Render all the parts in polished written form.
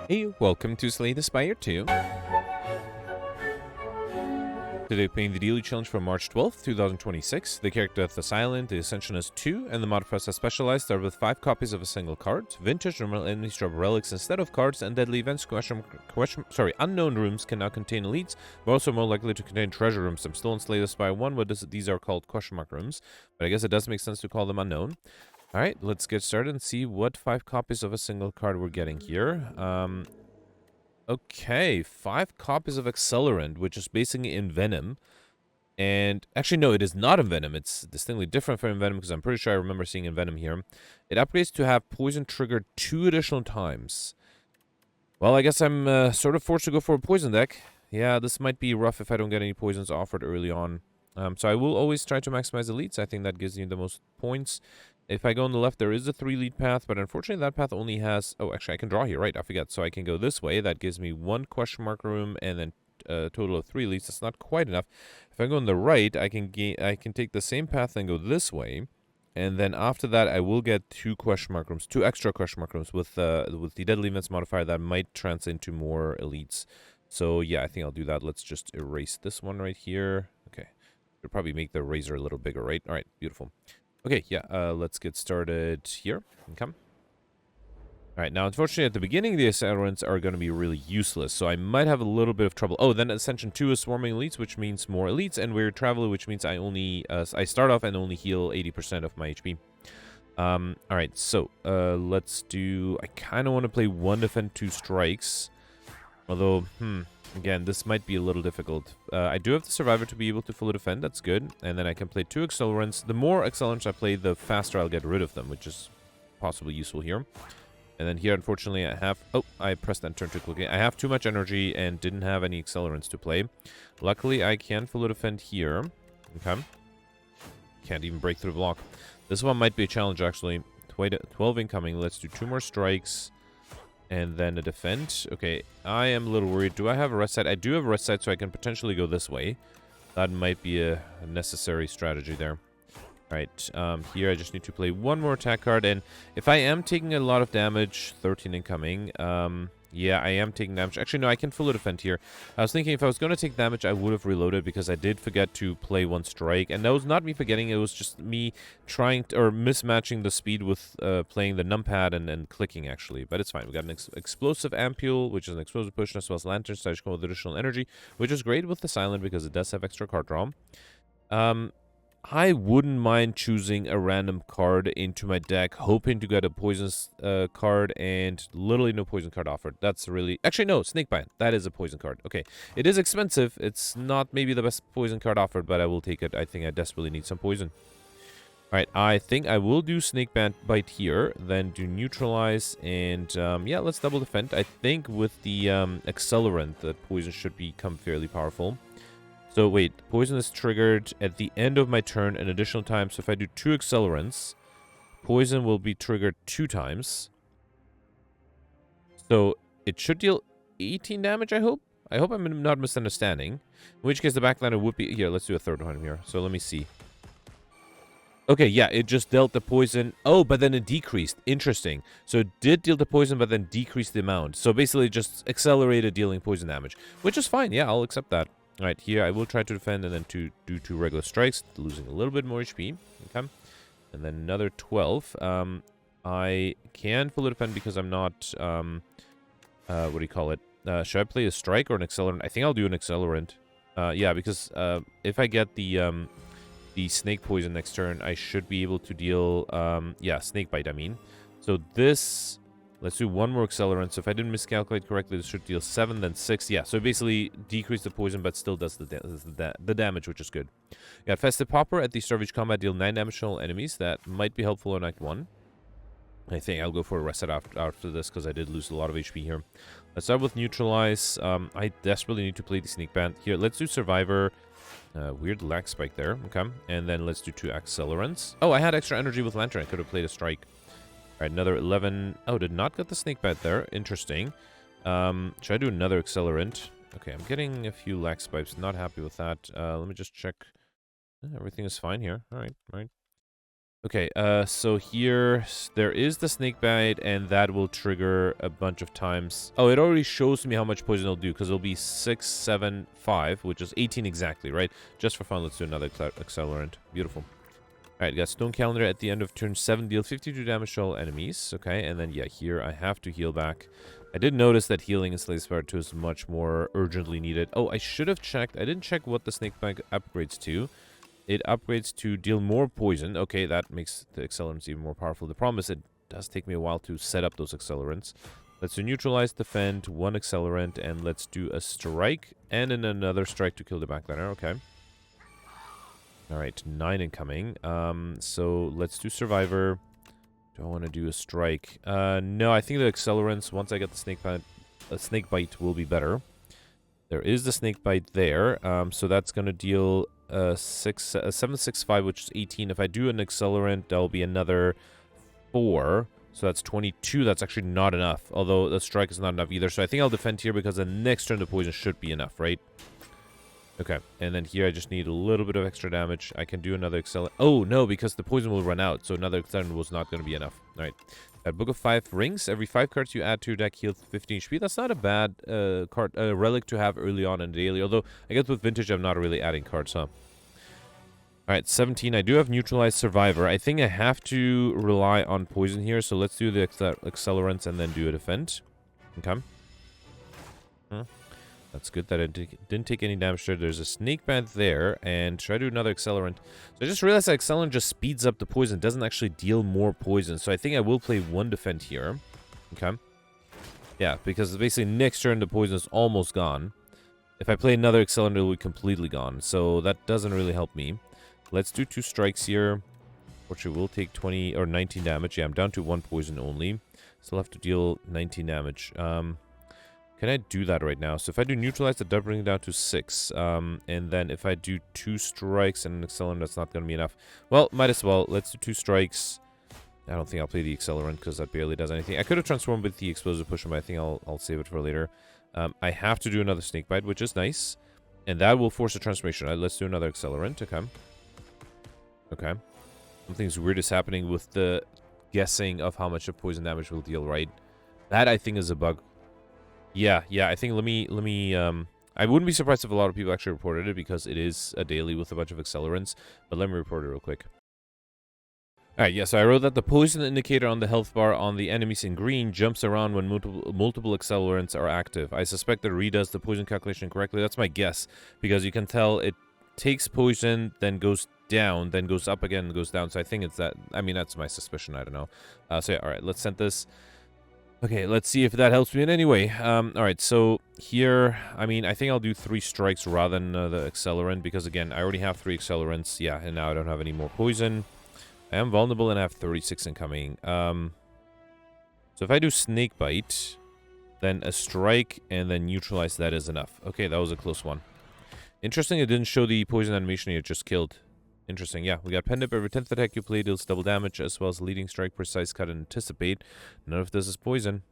Hey, welcome to Slay the Spire 2. Today playing the daily challenge for March 12th, 2026. The character of Accelerant, the Ascension is 2, and the modifiers are specialized are with 5 copies of a single card. Vintage normal enemies drop relics instead of cards, and deadly events unknown rooms can now contain elites, but also more likely to contain treasure rooms. I'm still in Slay the Spire 1, but these are called question mark rooms, but I guess it does make sense to call them unknown. Alright, let's get started and see what 5 copies of a single card we're getting here. Okay, 5 copies of Accelerant, which is basically Envenom. And actually, no, it is not Envenom. It's distinctly different from Envenom because I'm pretty sure I remember seeing Envenom here. It upgrades to have poison triggered 2 additional times. Well, I guess I'm sort of forced to go for a poison deck. Yeah, this might be rough if I don't get any poisons offered early on. So I will always try to maximize elites. I think that gives you the most points. If I go on the left, there is a 3-lead path, but unfortunately that path only has... Oh, actually, I can draw here, right? I forget. So I can go this way. That gives me 1 question mark room and then a total of 3 leads. That's not quite enough. If I go on the right, I can take the same path and go this way. And then after that, I will get 2 question mark rooms, 2 extra question mark rooms with the deadly events modifier that might translate into more elites. So yeah, I think I'll do that. Let's just erase this one right here. Okay. Should probably make the razor a little bigger, right? All right, beautiful. Okay, yeah, let's get started here. Okay. Alright, now unfortunately at the beginning the Accelerants are going to be really useless, so I might have a little bit of trouble. Oh, then Ascension 2 is Swarming Elites, which means more Elites, and Weird Traveler, which means I only, I start off and only heal 80% of my HP. Alright, so, let's do, I kind of want to play 1 defend 2 strikes, although, again, this might be a little difficult. I do have the Survivor to be able to fully defend. That's good. And then I can play 2 Accelerants. The more Accelerants I play, the faster I'll get rid of them, which is possibly useful here. And then here, unfortunately, I have... Oh, I pressed that turn too quickly. I have too much energy and didn't have any Accelerants to play. Luckily, I can fully defend here. Okay. Can't even break through the block. This one might be a challenge, actually. 12 incoming. Let's do 2 more strikes. And then a defend. Okay, I am a little worried. Do I have a rest side? I do have a rest side, so I can potentially go this way. That might be a necessary strategy there. Alright, here I just need to play 1 more attack card. And if I am taking a lot of damage, 13 incoming, yeah, I am taking damage. Actually, no, I can fully defend here. I was thinking if I was going to take damage, I would have reloaded because I did forget to play 1 strike. And that was not me forgetting, it was just me trying to, or mismatching the speed with playing the numpad and clicking, actually. But it's fine. We got an explosive ampule, which is an explosive push, as well as lantern, so I just go with additional energy, which is great with the silent because it does have extra card draw. I wouldn't mind choosing a random card into my deck, hoping to get a poison card, and literally no poison card offered. That's really... Actually, no, Snakebite. That is a poison card. Okay. It is expensive. It's not maybe the best poison card offered, but I will take it. I think I desperately need some poison. Alright, I think I will do Snakebite here, then do Neutralize, and yeah, let's double defend. I think with the Accelerant, the poison should become fairly powerful. So wait, poison is triggered at the end of my turn an additional time. So if I do 2 Accelerants, poison will be triggered 2 times. So it should deal 18 damage, I hope. I hope I'm not misunderstanding. In which case the backliner would be... Here, let's do a third one here. So let me see. Okay, yeah, it just dealt the poison. Oh, but then it decreased. Interesting. So it did deal the poison, but then decreased the amount. So basically just accelerated dealing poison damage. Which is fine. Yeah, I'll accept that. Alright, here I will try to defend and then to do 2 regular strikes, losing a little bit more HP. Okay. And then another 12. I can fully defend because I'm not, what do you call it? Should I play a strike or an Accelerant? I think I'll do an Accelerant. Yeah, because if I get the snake poison next turn, I should be able to deal, yeah, Snakebite, I mean. So this... Let's do 1 more Accelerant. So if I didn't miscalculate correctly, this should deal 7, then 6. Yeah, so basically decrease the poison, but still does the damage, which is good. Got Festive Popper at the start of each combat, deal 9 damage to all enemies. That might be helpful on Act 1. I think I'll go for a reset after this, because I did lose a lot of HP here. Let's start with Neutralize. I desperately need to play the Sneak Band. Here, let's do Survivor. Weird lag spike there. Okay. And then let's do 2 Accelerants. Oh, I had extra energy with Lantern. I could have played a strike. Alright, another 11. Oh, did not get the snake bite there. Interesting. Should I do another Accelerant? Okay, I'm getting a few lag spikes. Not happy with that. Let me just check. Everything is fine here. Alright, alright. Okay, so here there is the snake bite, and that will trigger a bunch of times. Oh, it already shows me how much poison it'll do, because it'll be 6, 7, 5, which is 18 exactly, right? Just for fun, let's do another accelerant. Beautiful. Alright, got Stone Calendar at the end of turn 7, deal 52 damage to all enemies. Okay, and then, yeah, here I have to heal back. I did notice that healing in Slay the Spire 2 is much more urgently needed. Oh, I should have checked. I didn't check what the snake bite upgrades to. It upgrades to deal more poison. Okay, that makes the accelerants even more powerful. The problem is it does take me a while to set up those accelerants. Let's do neutralize, defend, 1 accelerant, and let's do a strike, and then another strike to kill the backliner. Okay. Alright, 9 incoming. So let's do survivor. Do I want to do a strike? No, I think the accelerants, once I get the snake bite will be better. There is the snake bite there. So that's going to deal 7, 6, 5, which is 18. If I do an accelerant, that'll be another 4. So that's 22. That's actually not enough. Although the strike is not enough either. So I think I'll defend here because the next turn the poison should be enough, right? Okay. And then here I just need a little bit of extra damage. I can do another accelerant. Oh, no, because the poison will run out. So another accelerant was not going to be enough. All right. Book of 5 rings. Every 5 cards you add to your deck heals 15 HP. That's not a bad relic to have early on in the daily. Although, I guess with Vintage, I'm not really adding cards, huh? Alright, 17. I do have Neutralized Survivor. I think I have to rely on poison here. So let's do the accelerants and then do a defend. Okay. That's good that I didn't take any damage there. There's a snake bite there, and try to do another accelerant. So I just realized that accelerant just speeds up the poison. It doesn't actually deal more poison. So I think I will play 1 defend here. Okay. Yeah, because basically next turn the poison is almost gone. If I play another accelerant, it will be completely gone. So that doesn't really help me. Let's do 2 strikes here. Which will take 20 or 19 damage. Yeah, I'm down to 1 poison only. Still have to deal 19 damage. Can I do that right now? So if I do neutralize, that does bring it down to 6. And then if I do 2 strikes and an accelerant, that's not going to be enough. Well, might as well. Let's do 2 strikes. I don't think I'll play the accelerant because that barely does anything. I could have transformed with the explosive pusher, but I think I'll save it for later. I have to do another snake bite, which is nice. And that will force a transformation. Right, let's do another accelerant. Okay. Okay. Something's weird is happening with the guessing of how much of poison damage will deal, right? That, I think, is a bug. Yeah, I think let me I wouldn't be surprised if a lot of people actually reported it because it is a daily with a bunch of accelerants, but let me report it real quick. Alright, yeah, so I wrote that the poison indicator on the health bar on the enemies in green jumps around when multiple accelerants are active. I suspect that it redoes the poison calculation correctly. That's my guess, because you can tell it takes poison, then goes down, then goes up again, and goes down. So I think it's that. I mean, that's my suspicion. I don't know. So yeah, alright, let's send this. Okay, let's see if that helps me in any way. Alright, so here, I mean, I think I'll do 3 strikes rather than the accelerant, because again, I already have 3 accelerants, yeah, and now I don't have any more poison. I am vulnerable and I have 36 incoming. So if I do snake bite, then a strike, and then neutralize, that is enough. Okay, that was a close one. Interesting, it didn't show the poison animation you just killed. Interesting, yeah. We got Pen Dip. Every 10th attack you play deals double damage, as well as Leading Strike, Precise Cut, and Anticipate. None of this is poison.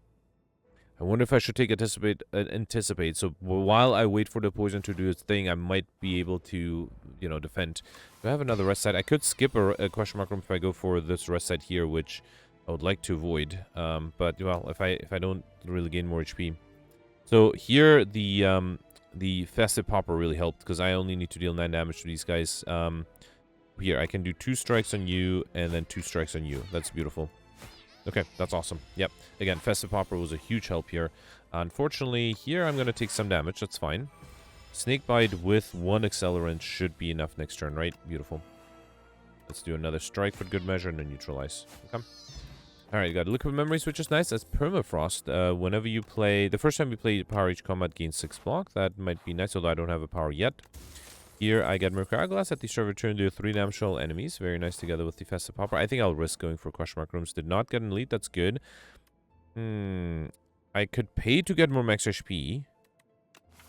I wonder if I should take Anticipate. So while I wait for the poison to do its thing, I might be able to, you know, defend. Do I have another rest side? I could skip a question mark room if I go for this rest side here, which I would like to avoid. But, well, if I don't really gain more HP. So here, the Festive Popper really helped, because I only need to deal 9 damage to these guys. Here, I can do 2 strikes on you, and then 2 strikes on you. That's beautiful. Okay, that's awesome. Yep. Again, Festive Popper was a huge help here. Unfortunately, here I'm going to take some damage. That's fine. Snake Bite with 1 accelerant should be enough next turn, right? Beautiful. Let's do another strike for good measure, and then neutralize. Okay. Alright, you got Liquid Memories, which is nice. That's Permafrost. Whenever you play... The first time you play Power Each Combat gains 6 block. That might be nice, although I don't have a power yet. Here, I get Mercury Glass at the start of return to 3 damage to all enemies. Very nice together with the Festive Popper. I think I'll risk going for question mark rooms. Did not get an elite. That's good. I could pay to get more max HP.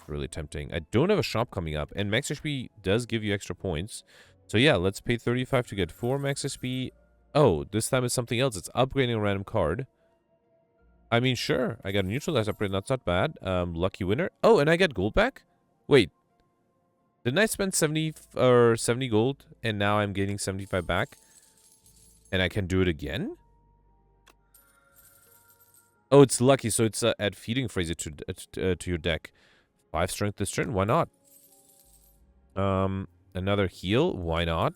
Really tempting. I don't have a shop coming up, and max HP does give you extra points. So yeah, let's pay 35 to get 4 max HP. Oh, this time it's something else. It's upgrading a random card. I mean, sure. I got a neutralized upgrade. That's not bad. Lucky winner. Oh, and I get gold back? Wait. Didn't I spend 70 gold, and now I'm getting 75 back? And I can do it again? Oh, it's lucky, so it's add Feeding Frenzy to your deck. 5 strength this turn, why not? Another heal, why not?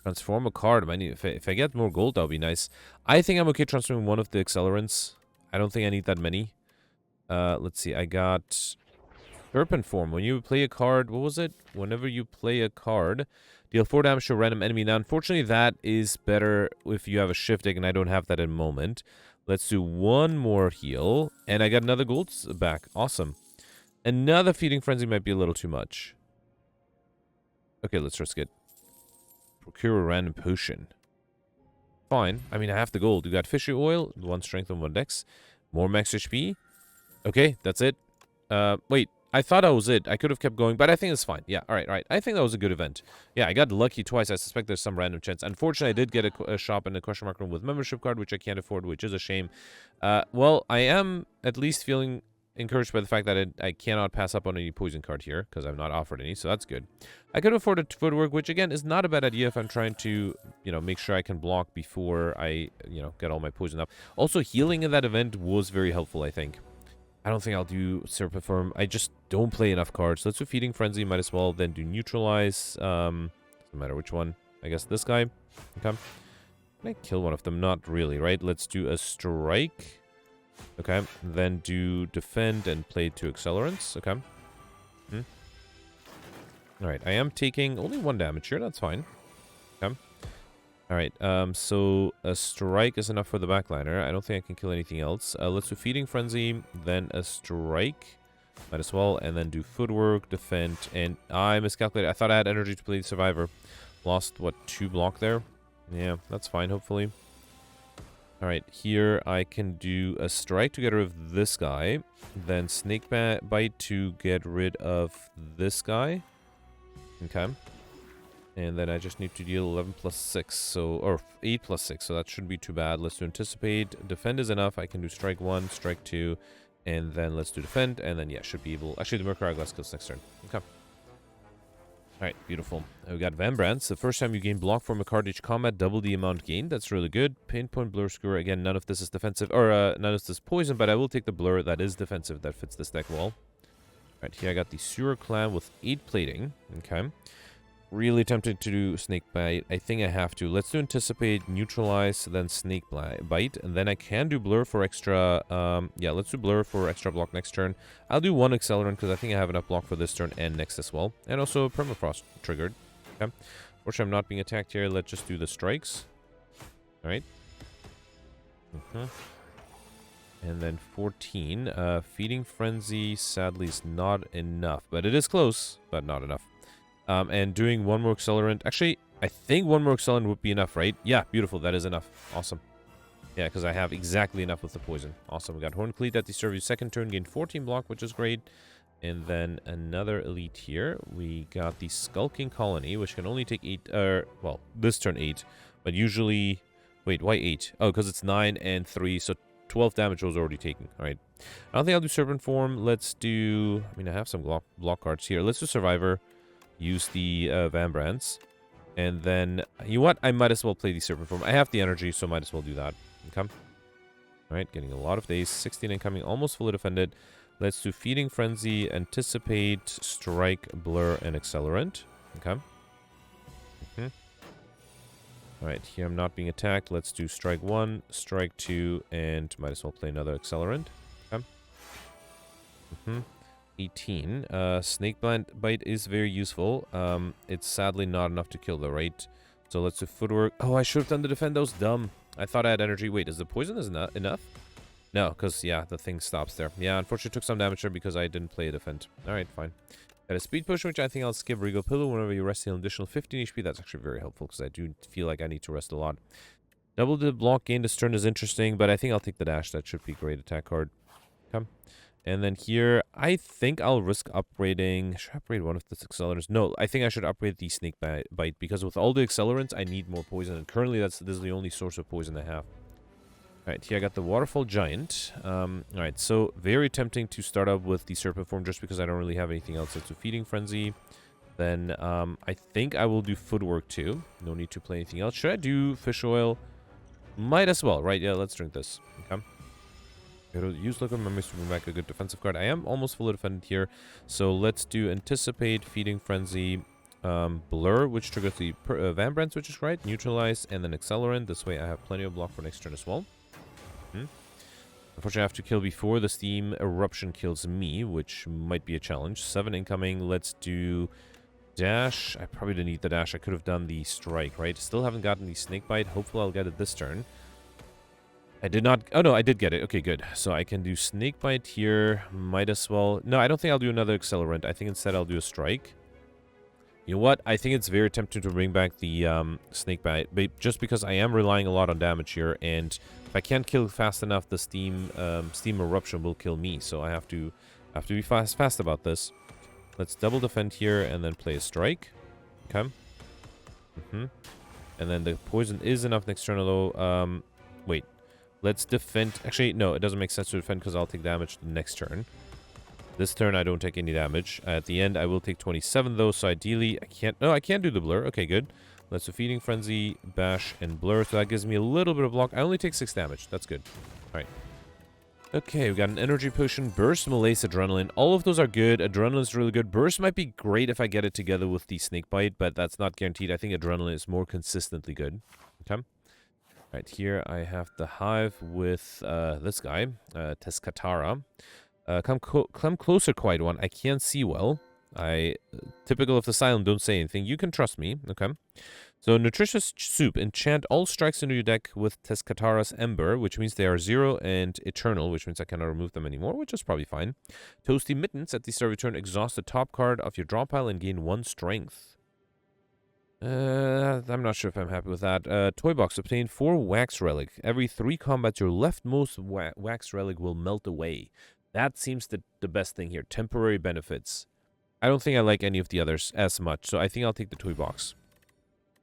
Transform a card. If I get more gold, that would be nice. I think I'm okay transferring one of the Accelerants. I don't think I need that many. Let's see, I got Serpent Form. When you play a card, what was it? Whenever you play a card, deal 4 damage to a random enemy. Now, unfortunately, that is better if you have a shift deck, and I don't have that in the moment. Let's do one more heal, and I got another gold back. Awesome. Another Feeding Frenzy might be a little too much. Okay, let's risk it. Procure a random potion. Fine. I mean, I have the gold. You got Fishy Oil, 1 strength and 1 dex. More max HP. Okay, that's it. Wait. I thought that was it. I could have kept going, but I think it's fine. Yeah, alright. I think that was a good event. Yeah, I got lucky twice. I suspect there's some random chance. Unfortunately, I did get a shop in a question mark room with membership card, which I can't afford, which is a shame. Well, I am at least feeling encouraged by the fact that I cannot pass up on any poison card here, because I've not offered any, so that's good. I could afford a footwork, which again is not a bad idea if I'm trying to, make sure I can block before I, get all my poison up. Also, healing in that event was very helpful, I think. I don't think I'll do Serpent Form. I just don't play enough cards. Let's do Feeding Frenzy, might as well then do Neutralize. Doesn't matter which one. I guess this guy. Okay. Can I kill one of them? Not really, right? Let's do a Strike. Okay, then do Defend and play 2 Accelerants. Okay. Alright, I am taking only 1 damage here. That's fine. Okay. Alright, so a Strike is enough for the backliner. I don't think I can kill anything else. Let's do Feeding Frenzy, then a Strike. Might as well, and then do Footwork, Defend, and I miscalculated. I thought I had energy to play the Survivor. Lost, what, 2 block there? Yeah, that's fine, hopefully. Alright, here I can do a Strike to get rid of this guy. Then Snake Bite to get rid of this guy. Okay. And then I just need to deal 11 plus 6, or 8 plus 6, so that shouldn't be too bad. Let's do Anticipate. Defend is enough. I can do Strike 1, Strike 2, and then let's do Defend, and then, yeah, should be able... Actually, the Mercury Glass kills next turn. Okay. Alright, beautiful. We got Vambrance. The first time you gain block from a card each combat, double the amount gained. That's really good. Pinpoint Blur Skewer. Again, none of this is defensive, or none of this is poison, but I will take the Blur that is defensive that fits this deck well. Alright, here I got the Sewer Clan with 8 plating. Okay. Really tempted to do Snake Bite. I think I have to. Let's do Anticipate, Neutralize, then Snake Bite, and then I can do Blur for extra... yeah, let's do Blur for extra block next turn. I'll do 1 Accelerant because I think I have enough block for this turn and next as well. And also Permafrost triggered. Okay. Fortunately, I'm not being attacked here. Let's just do the strikes. Alright. And then 14. Feeding Frenzy, sadly, is not enough. But it is close, but not enough. And doing 1 more Accelerant. Actually, I think 1 more Accelerant would be enough, right? Yeah, beautiful. That is enough. Awesome. Yeah, because I have exactly enough with the poison. Awesome. We got Horn Cleat at the start of your second turn. Gained 14 block, which is great. And then another elite here. We got the Skulking Colony, which can only take 8... well, this turn 8. But usually... Wait, why 8? Oh, because it's 9 and 3, so 12 damage was already taken. Alright. I don't think I'll do Serpent Form. Let's do... I mean, I have some block cards here. Let's do Survivor. Use the Vambrance. And then, you know what? I might as well play the Serpent Form. I have the energy, so might as well do that. Okay. Alright, getting a lot of days. 16 incoming, almost fully defended. Let's do Feeding Frenzy, Anticipate, Strike, Blur, and Accelerant. Okay. Alright, here I'm not being attacked. Let's do Strike 1, Strike 2, and might as well play another Accelerant. Okay. 18. Snake Bite is very useful. It's sadly not enough to kill though, right? So let's do Footwork. Oh, I should have done the Defend. That was dumb. I thought I had energy. Wait, is the poison not enough? No, because, yeah, the thing stops there. Yeah, unfortunately took some damage there because I didn't play a Defend. Alright, fine. Got a Speed Potion, which I think I'll skip. Regal Pillow. Whenever you rest, heal an additional 15 HP. That's actually very helpful because I do feel like I need to rest a lot. Double the block gain this turn is interesting, but I think I'll take the Dash. That should be a great attack card. Okay. And then here, I think I'll risk upgrading... Should I upgrade one of the Accelerants? No, I think I should upgrade the Snake Bite, because with all the Accelerants, I need more poison. And currently, this is the only source of poison I have. Alright, here I got the Waterfall Giant. Alright, so very tempting to start up with the Serpent Form just because I don't really have anything else. Let's do Feeding Frenzy. Then I think I will do footwork too. No need to play anything else. Should I do fish oil? Might as well, right? Yeah, let's drink this. Okay. It'll use liquid memories to bring back a good defensive card. I am almost fully defended here. So let's do anticipate, feeding frenzy, blur, which triggers the Van Brand, which is right, neutralize, and then accelerant. This way I have plenty of block for next turn as well. Unfortunately, I have to kill before the steam eruption kills me, which might be a challenge. 7 incoming. Let's do dash. I probably didn't need the dash. I could have done the strike, right? Still haven't gotten the snake bite. Hopefully I'll get it this turn. I did not. Oh, no, I did get it. Okay, good. So I can do snake bite here. Might as well. No, I don't think I'll do another accelerant. I think instead I'll do a strike. You know what? I think it's very tempting to bring back the snake bite, but just because I am relying a lot on damage here, and if I can't kill fast enough, the steam eruption will kill me. So I have to be fast about this. Let's double defend here and then play a strike. Okay. And then the poison is enough next turn, although wait. Let's defend. Actually, no, it doesn't make sense to defend because I'll take damage the next turn. This turn, I don't take any damage. At the end, I will take 27, though, so ideally, I can't... No, I can't do the blur. Okay, good. Let's do Feeding Frenzy, Bash, and Blur, so that gives me a little bit of block. I only take 6 damage. That's good. All right. Okay, we got an Energy Potion, Burst, Malaise, Adrenaline. All of those are good. Adrenaline's really good. Burst might be great if I get it together with the Snake Bite, but that's not guaranteed. I think Adrenaline is more consistently good. Okay. All right, here I have the Hive with this guy, Teskatara. Come closer, Quiet One. I can't see well. Typical of the Silent, don't say anything. You can trust me. Okay. So, Nutritious Soup. Enchant all strikes into your deck with Teskatara's Ember, which means they are 0 and Eternal, which means I cannot remove them anymore, which is probably fine. Toasty Mittens. At the start of your turn, exhaust the top card of your draw pile and gain 1 strength. I'm not sure if I'm happy with that. Toy Box. Obtain 4 Wax Relic. Every 3 combats, your leftmost Wax Relic will melt away. That seems the best thing here. Temporary benefits. I don't think I like any of the others as much, so I think I'll take the toy box.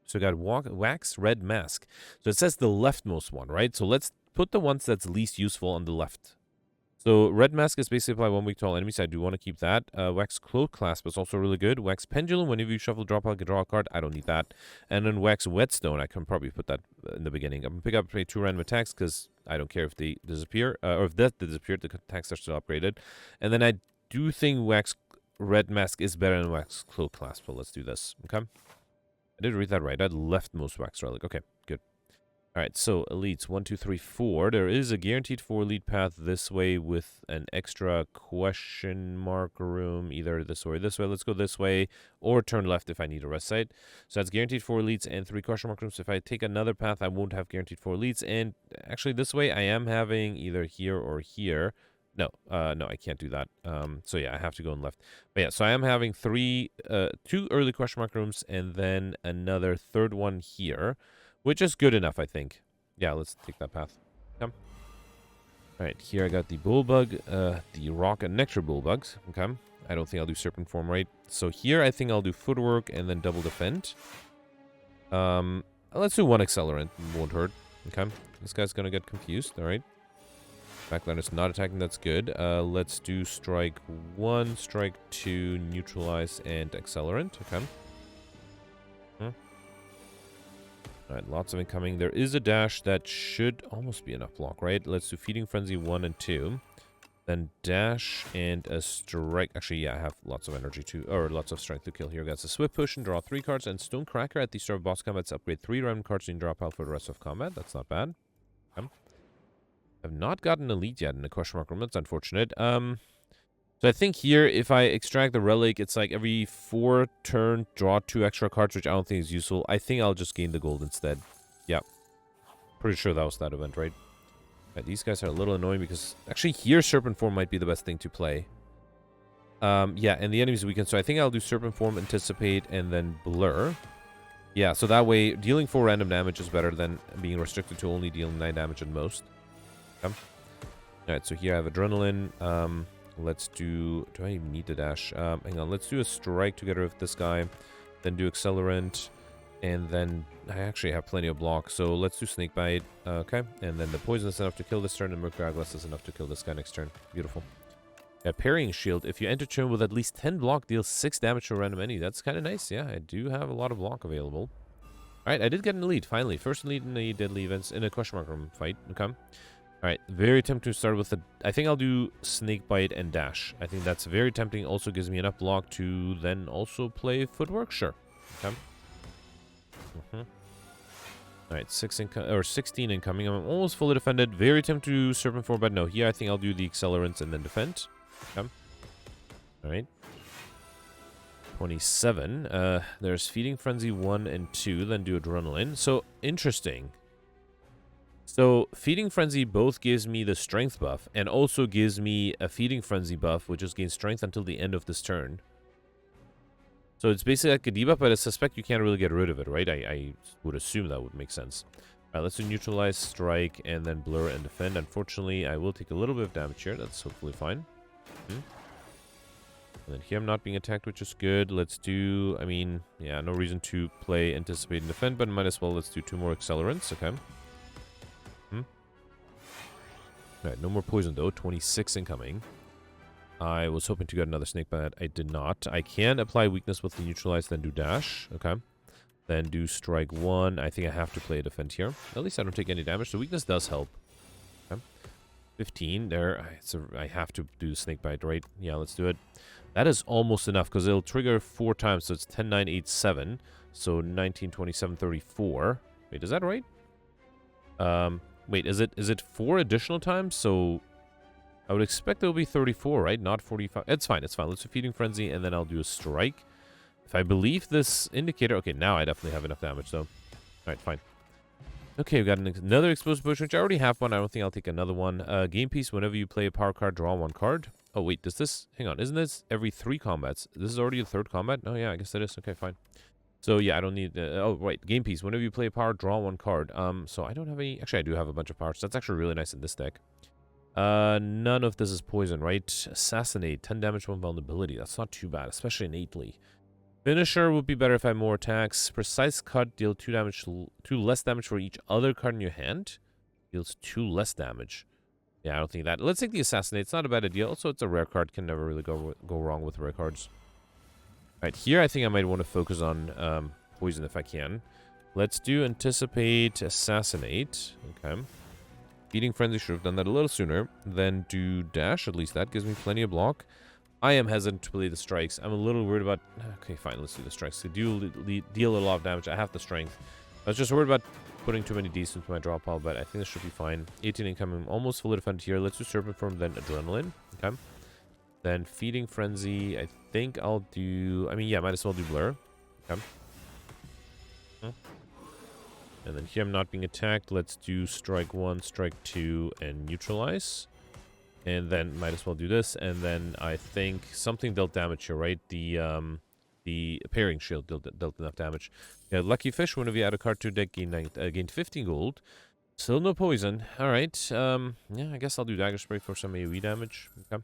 So I got Wax Red Mask. So it says the leftmost one, right? So let's put the ones that's least useful on the left. So Red Mask is basically apply 1 week to all enemies. I do want to keep that. Wax Cloak Clasp is also really good. Wax Pendulum, whenever you shuffle drop out, draw a card. I don't need that. And then Wax Whetstone, I can probably put that in the beginning. I'm going to pick up 2 random attacks because I don't care if they disappear. Or if that disappeared, the attacks are still upgraded. And then I do think Wax Red Mask is better than Wax Cloak Clasp. So let's do this. Okay. I did read that right. I had leftmost Wax Relic. Okay, good. All right, so elites 1, 2, 3, 4. There is a guaranteed 4 elite path this way with an extra question mark room, either this way or this way. Let's go this way, or turn left if I need a rest site. So that's guaranteed 4 elites and 3 question mark rooms. If I take another path, I won't have guaranteed 4 elites. And actually, this way I am having either here or here. No, I can't do that. So yeah, I have to go in left. But yeah, so I am having 2 early question mark rooms and then another 3rd one here. Which is good enough, I think. Yeah, let's take that path. Come. Alright, here I got the Bullbug, the Rock and Nectar Bullbugs. Okay. I don't think I'll do Serpent Form, right? So here I think I'll do Footwork and then double defend. Let's do 1 Accelerant. Won't hurt. Okay. This guy's gonna get confused. Alright. Backlander's not attacking. That's good. Let's do Strike 1, Strike 2, Neutralize, and Accelerant. Okay. Alright, lots of incoming. There is a dash that should almost be enough block, right? Let's do Feeding Frenzy 1 and 2. Then dash and a strike. Actually, yeah, I have lots of energy to, or lots of strength to kill here. Got a Swift Potion, draw 3 cards, and Stonecracker at the start of boss combat. Upgrade 3 random cards in draw pile for the rest of combat. That's not bad. Okay. I've not gotten elite yet in the question mark room. That's unfortunate. So I think here, if I extract the relic, it's like every 4 turn, draw 2 extra cards, which I don't think is useful. I think I'll just gain the gold instead. Yeah. Pretty sure that was that event, right? Right, these guys are a little annoying because... Actually, here, Serpent Form might be the best thing to play. Yeah, and the enemy's weakened. So I think I'll do Serpent Form, Anticipate, and then Blur. Yeah, so that way, dealing 4 random damage is better than being restricted to only dealing 9 damage at most. Okay. Alright, so here I have Adrenaline. Let's do I even need the dash? Hang on, let's do a strike together with this guy. Then do Accelerant. And then I actually have plenty of block. So let's do Snake Bite. Okay. And then the poison is enough to kill this turn. And Mercuraglas is enough to kill this guy next turn. Beautiful. A parrying shield. If you enter turn with at least 10 block, deals 6 damage to a random enemy. That's kind of nice. Yeah, I do have a lot of block available. Alright, I did get an elite, finally. First elite in the deadly events in a question mark room fight. Okay. Alright, very tempting to start with the... I think I'll do Snake Bite and Dash. I think that's very tempting. Also gives me enough block to then also play Footwork. Sure. Okay. Alright, 16 incoming. I'm almost fully defended. Very tempted to Serpent Form, but no. Here I think I'll do the Accelerants and then defend. Okay. Alright. 27. There's Feeding Frenzy 1 and 2, then do Adrenaline. So, interesting. So, Feeding Frenzy both gives me the Strength buff, and also gives me a Feeding Frenzy buff, which just gains Strength until the end of this turn. So, it's basically like a debuff, but I suspect you can't really get rid of it, right? I would assume that would make sense. Alright, let's do Neutralize, Strike, and then Blur and Defend. Unfortunately, I will take a little bit of damage here. That's hopefully fine. And then here I'm not being attacked, which is good. Let's do, I mean, yeah, no reason to play Anticipate and Defend, but might as well let's do 2 more Accelerants, okay. Alright, no more poison though, 26 incoming. I was hoping to get another Snake Bite, I did not. I can apply Weakness with the Neutralize, then do Dash, okay. Then do Strike 1, I think I have to play a Defend here. At least I don't take any damage, so Weakness does help. 15 there. I have to do Snake Bite, right? Yeah, let's do it. That is almost enough because it'll trigger 4 times, so it's 10, 9, 8, 7. So 19, 27, 34. Wait, is that right? Wait, is it 4 additional times? So I would expect it'll be 34, right? Not 45. It's fine, it's fine. Let's do Feeding Frenzy, and then I'll do a Strike. If I believe this indicator... Okay, now I definitely have enough damage, though. Alright, fine. Okay, we got another Explosive Potion, which I already have one. I don't think I'll take another one. Game Piece, whenever you play a power card, draw 1 card. Oh, wait, does this... Hang on, isn't this every 3 combats? This is already the 3rd combat? Oh, yeah, I guess it is. Okay, fine. So, yeah, I don't need... oh, right, Game Piece, whenever you play a power, draw 1 card. So I don't have any... Actually, I do have a bunch of powers. That's actually really nice in this deck. None of this is poison, right? Assassinate, 10 damage, 1 vulnerability. That's not too bad, especially innately. Finisher would be better if I had more attacks. Precise Cut, deal 2 less damage for each other card in your hand. Deals 2 less damage. Yeah, I don't think that. Let's take the Assassinate. It's not a bad idea. Also, it's a rare card. Can never really go wrong with rare cards. Alright, here I think I might want to focus on poison if I can. Let's do Anticipate, Assassinate. Okay. Feeding Frenzy, should have done that a little sooner. Then do Dash. At least that gives me plenty of block. I am hesitant to play the strikes. I'm a little worried about... Okay, fine, let's do the strikes. They do deal a lot of damage. I have the strength. I was just worried about putting too many Ds into my draw pile, but I think this should be fine. 18 incoming, almost fully defended here. Let's do Serpent Form, then Adrenaline. Okay. Then Feeding Frenzy, I think I'll do... I mean, yeah, might as well do Blur. Okay. And then here I'm not being attacked. Let's do Strike 1, Strike 2, and Neutralize. And then might as well do this. And then I think something dealt damage here, right? The Parrying Shield dealt enough damage. Yeah, Lucky Fish, whenever you add a card to deck, gained 15 gold. Still no poison. Alright. Yeah, I guess I'll do Dagger Spray for some AoE damage. Okay.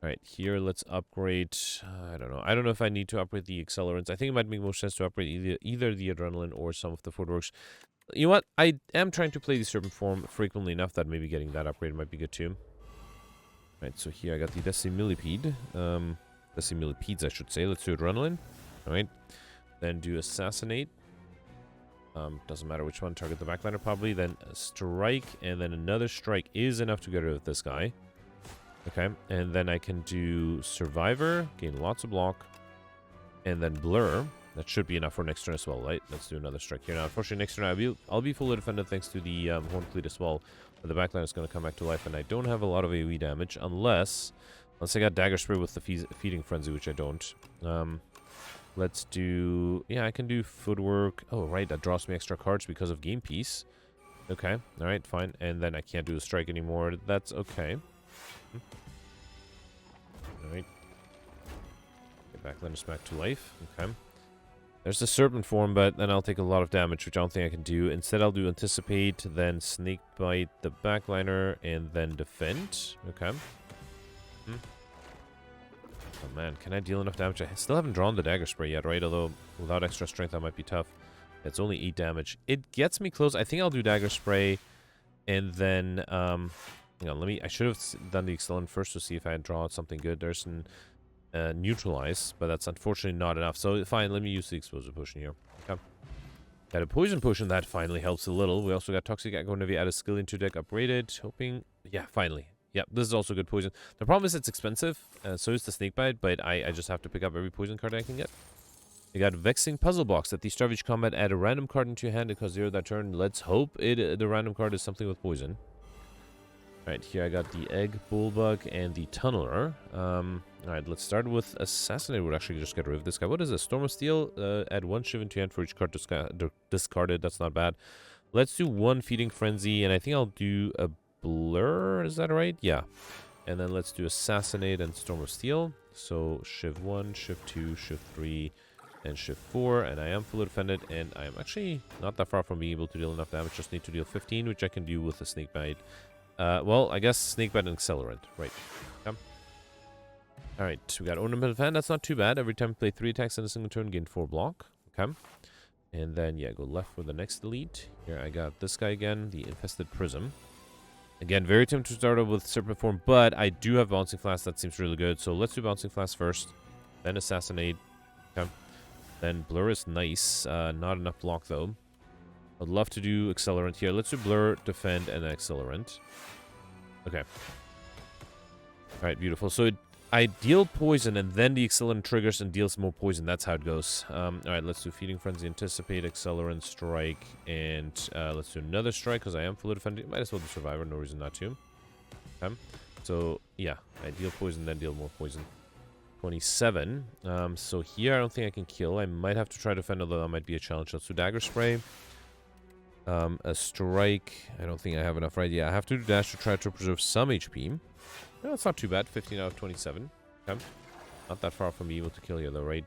Alright, here let's upgrade... I don't know. I don't know if I need to upgrade the Accelerants. I think it might make more sense to upgrade either the Adrenaline or some of the Footworks. You know what? I am trying to play the Serpent Form frequently enough that maybe getting that upgrade might be good too. Alright, so here I got the Decimillipede. Decimillipedes, I should say. Let's do Adrenaline. Alright. Then do Assassinate. Doesn't matter which one. Target the backliner probably. Then Strike. And then another Strike is enough to get rid of this guy. Okay. And then I can do Survivor. Gain lots of block. And then Blur. That should be enough for next turn as well, right? Let's do another Strike here. Now, unfortunately, next turn I'll be fully defended thanks to the Horn Fleet as well. But the backline is going to come back to life, and I don't have a lot of AoE damage unless I got Dagger Spray with the Feeding Frenzy, which I don't. Let's do... Yeah, I can do Footwork. Oh, right, that draws me extra cards because of Game Piece. Okay, alright, fine. And then I can't do a Strike anymore. That's okay. Alright. Get backliners back to life. Okay. There's the Serpent Form, but then I'll take a lot of damage, which I don't think I can do. Instead, I'll do Anticipate, then Snake Bite the backliner, and then Defend. Okay. Oh man, can I deal enough damage? I still haven't drawn the Dagger Spray yet, right? Although, without extra strength, that might be tough. It's only 8 damage. It gets me close. I think I'll do Dagger Spray, and then Hang on, I should have done the Accelerant first to see if I had drawn something good. There's an neutralize, but that's unfortunately not enough. So fine, let me use the exposure potion here. Okay. Got a poison potion that finally helps a little. We also got toxic echo whenever you add a skill into deck upgraded. Hoping, yeah, finally. Yeah, this is also good poison. The problem is it's expensive, so is the snakebite, but I just have to pick up every poison card I can get. You got Vexing Puzzle Box. At the start of each combat, add a random card into your hand because zero that turn. Let's hope the random card is something with poison. Alright, here I got the Egg, Bullbug, and the Tunneler. Alright, let's start with Assassinate. We'll actually just get rid of this guy. What is this? Storm of Steel. Add 1 Shiv into your hand for each card discarded. That's not bad. Let's do 1 Feeding Frenzy, and I think I'll do a Blur. Is that right? Yeah. And then let's do Assassinate and Storm of Steel. So Shiv 1, Shiv 2, Shiv 3, and Shiv 4. And I am fully defended, and I am actually not that far from being able to deal enough damage. Just need to deal 15, which I can do with a Snakebite. Well, I guess Snakebite and Accelerant. Right. Okay. Alright, we got Ornamental Fan. That's not too bad. Every time you play 3 attacks in a single turn, gain 4 block. Okay. And then, yeah, go left for the next elite. Here I got this guy again, the Infested Prism. Again, very tempted to start out with Serpent Form, but I do have Bouncing Flask. That seems really good. So let's do Bouncing Flask first. Then Assassinate. Okay. Then Blur is nice. Not enough block, though. I'd love to do Accelerant here. Let's do Blur, Defend, and Accelerant. Okay. Alright, beautiful. So I deal poison, and then the Accelerant triggers and deals more poison. That's how it goes. Alright, let's do Feeding Frenzy, Anticipate, Accelerant, Strike, and let's do another Strike, because I am fully defended. Might as well do Survivor, no reason not to. Okay. So, yeah. I deal poison, then deal more poison. 27. So here I don't think I can kill. I might have to try to defend, although that might be a challenge. Let's do Dagger Spray. A Strike. I don't think I have enough, right? Yeah, I have to do Dash to try to preserve some HP. No, it's not too bad. 15 out of 27. Okay. Not that far from being able to kill you, though, right?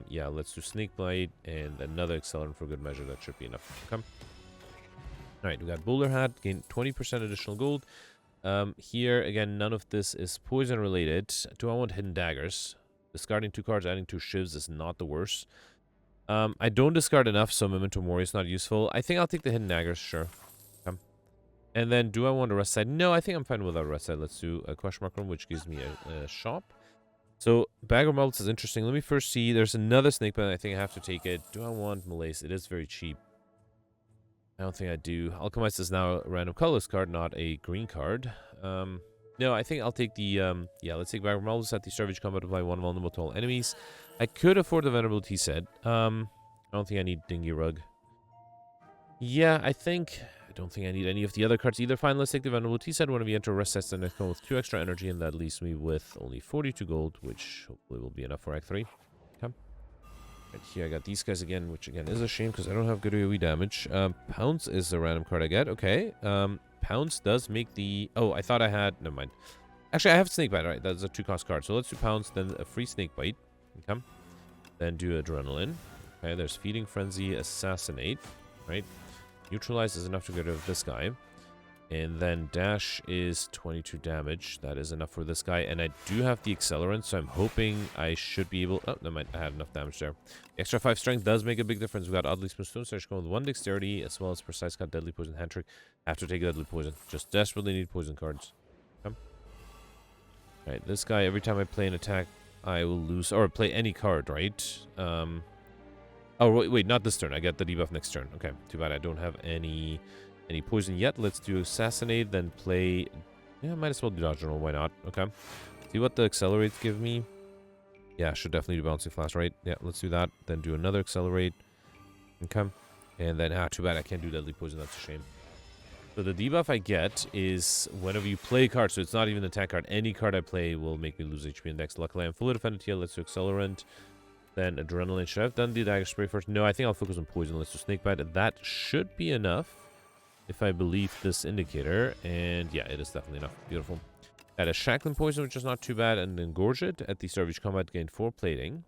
Yeah, let's do Snakebite and another Accelerant for good measure. That should be enough. Okay. Alright, we got Bowler Hat. Gain 20% additional gold. Here, again, none of this is poison related. Do I want Hidden Daggers? Discarding 2 cards, adding 2 shivs is not the worst. I don't discard enough, so Memento Mori is not useful. I think I'll take the Hidden Daggers, sure. Okay. And then, do I want a Rest Side? No, I think I'm fine without a Rest Side. Let's do a Question Mark Room, which gives me a shop. So, Bag of Marbles is interesting. Let me first see. There's another Snakebite. I think I have to take it. Do I want Malaise? It is very cheap. I don't think I do. Alchemize is now a random colorless card, not a green card. No, I think I'll take the, yeah, let's take Bag of Marbles at the start of each combat to apply 1 vulnerable to all enemies. I could afford the Venerability set. I don't think I need Dingy Rug. Yeah, I don't think I need any of the other cards either. Fine, let's take the Venerability set. Whenever you enter Rest Sets, the next one with 2 extra energy, and that leaves me with only 42 gold, which hopefully will be enough for Act 3. Okay. Right here, I got these guys again, which again is a shame because I don't have good AoE damage. Pounce is a random card I get. Okay. Pounce does make the... Oh, I thought I had... Never mind. Actually, I have Snakebite. All right, that's a 2-cost card. So let's do Pounce, then a free Snakebite. Okay. Then do Adrenaline. Okay, there's Feeding Frenzy, Assassinate. Right. Neutralize is enough to get rid of this guy. And then Dash is 22 damage. That is enough for this guy. And I do have the Accelerant, so I'm hoping I should be able... Oh, never mind. I had enough damage there. The extra 5 strength does make a big difference. We got Oddly Smooth Stone, so I should go with 1 dexterity, as well as Precise Cut, Deadly Poison, Hand Trick. I have to take Deadly Poison. Just desperately need poison cards. Okay. Alright, this guy, every time I play an attack, I will lose... Or play any card, right? Oh, wait, not this turn. I get the debuff next turn. Okay, too bad I don't have any poison yet. Let's do Assassinate, then play... Yeah, might as well do Dodge Roll. Why not? Okay. See what the Accelerates give me. Yeah, should definitely do Bouncing Flash, right? Yeah, let's do that. Then do another Accelerate. Okay. And then, too bad I can't do Deadly Poison. That's a shame. So the debuff I get is whenever you play a card, so it's not even an attack card. Any card I play will make me lose HP index. Luckily, I'm fully defended here. Let's do Accelerant. Then Adrenaline. Should I have done the Dagger Spray first? No, I think I'll focus on Poison. Let's do Snakebite. That should be enough, if I believe this indicator. And yeah, it is definitely enough. Beautiful. Add a Shackling Poison, which is not too bad, and then Gorge it. At the start of each combat, gain 4 plating.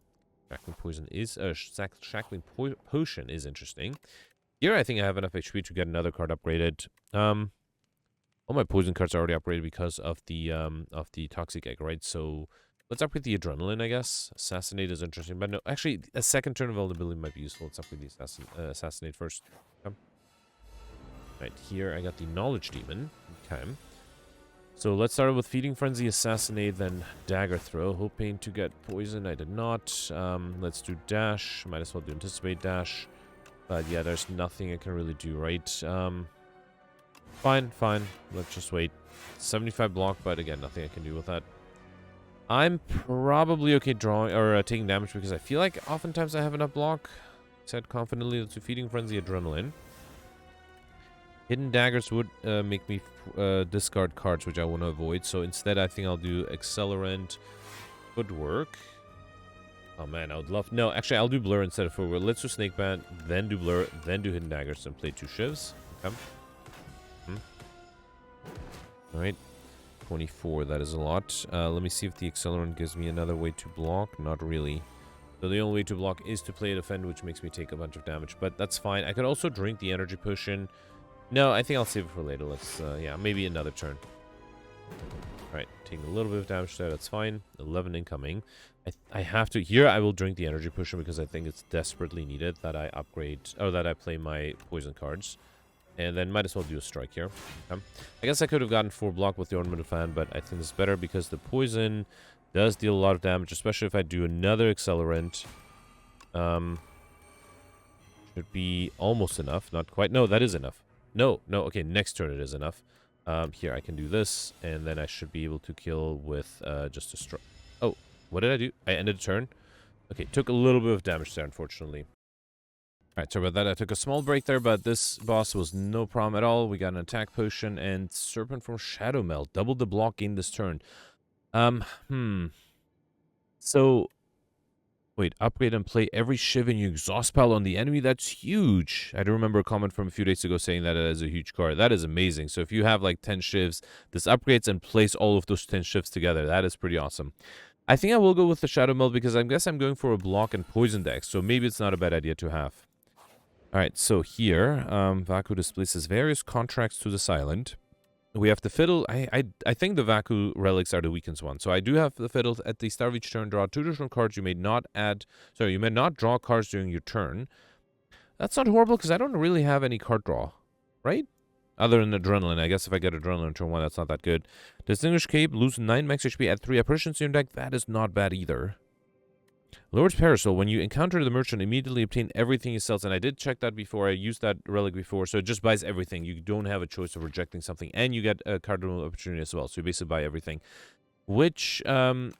Shackling Poison is... Shackling Potion is interesting. Here, I think I have enough HP to get another card upgraded. All my poison cards are already upgraded because of the Toxic Egg, right? So... Let's upgrade the Adrenaline, I guess. Assassinate is interesting. But no, actually, a second turn of vulnerability might be useful. Let's upgrade the Assassinate first. Okay. Right, here I got the Knowledge Demon. Okay. So let's start with Feeding Frenzy, Assassinate, then Dagger Throw. Hoping to get poison. I did not. Let's do Dash. Might as well do Anticipate Dash. But yeah, there's nothing I can really do, right? Fine. Let's just wait. 75 block, but again, nothing I can do with that. I'm probably okay drawing or taking damage because I feel like oftentimes I have enough block. Said confidently. Let's do Feeding Frenzy, Adrenaline. Hidden Daggers would make me discard cards, which I want to avoid. So instead, I think I'll do Accelerant, Footwork. Oh man, I would love... No, actually, I'll do Blur instead of Footwork. Let's do Snake Band, then do Blur, then do Hidden Daggers, and play 2 shivs. Okay. Alright. 24, that is a lot. Let me see if the Accelerant gives me another way to block. Not really. So the only way to block is to play a Defend, which makes me take a bunch of damage. But that's fine. I could also drink the Energy Potion. No, I think I'll save it for later. Let's, yeah, maybe another turn. Alright, taking a little bit of damage there. That's fine. 11 incoming. I have to... Here, I will drink the Energy Potion because I think it's desperately needed that I upgrade... Or that I play my poison cards. And then might as well do a strike here. Okay. I guess I could have gotten 4 block with the Ornamental Fan, but I think it's better because the poison does deal a lot of damage, especially if I do another Accelerant. Should be almost enough. Not quite. No, that is enough. No, okay, next turn it is enough. Here, I can do this, and then I should be able to kill with just a strike. Oh, what did I do? I ended a turn. Okay, took a little bit of damage there, unfortunately. Alright, sorry about that. I took a small break there, but this boss was no problem at all. We got an attack potion, and Serpent from Shadow Melt. Doubled the block in this turn. So... Wait, upgrade and play every Shiv and you exhaust pile on the enemy? That's huge. I do remember a comment from a few days ago saying that it is a huge card. That is amazing. So if you have like 10 Shivs, this upgrades and place all of those 10 Shivs together. That is pretty awesome. I think I will go with the Shadow Meld because I guess I'm going for a block and poison deck. So maybe it's not a bad idea to have. Alright, so here, Vaku displaces various contracts to the Silent. We have the Fiddle. I think the Vaku relics are the weakest one. So I do have the Fiddle. At the start of each turn, draw 2 additional cards. You may not draw cards during your turn. That's not horrible because I don't really have any card draw, right? Other than Adrenaline. I guess if I get Adrenaline turn 1, that's not that good. Distinguished Cape, lose 9 max HP, add 3 apparitions to your deck. That is not bad either. Lord's Parasol, when you encounter the merchant, immediately obtain everything he sells. And I did check that before. I used that relic before. So it just buys everything. You don't have a choice of rejecting something. And you get a card removal opportunity as well. So you basically buy everything. Which I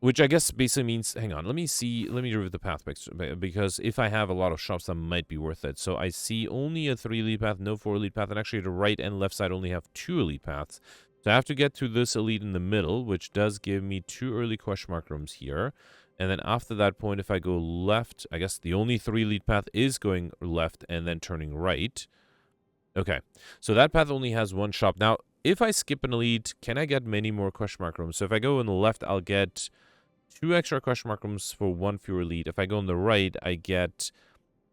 guess basically means... Hang on. Let me review the path picks. Because if I have a lot of shops, that might be worth it. So I see only a 3 elite path, no 4 elite path. And actually the right and left side only have 2 elite paths. So I have to get to this elite in the middle, which does give me 2 early question mark rooms here. And then after that point, if I go left, I guess the only 3 elite path is going left and then turning right. Okay, so that path only has 1 shop. Now, if I skip an elite, can I get many more question mark rooms? So if I go on the left, I'll get 2 extra question mark rooms for 1 fewer elite. If I go on the right, I get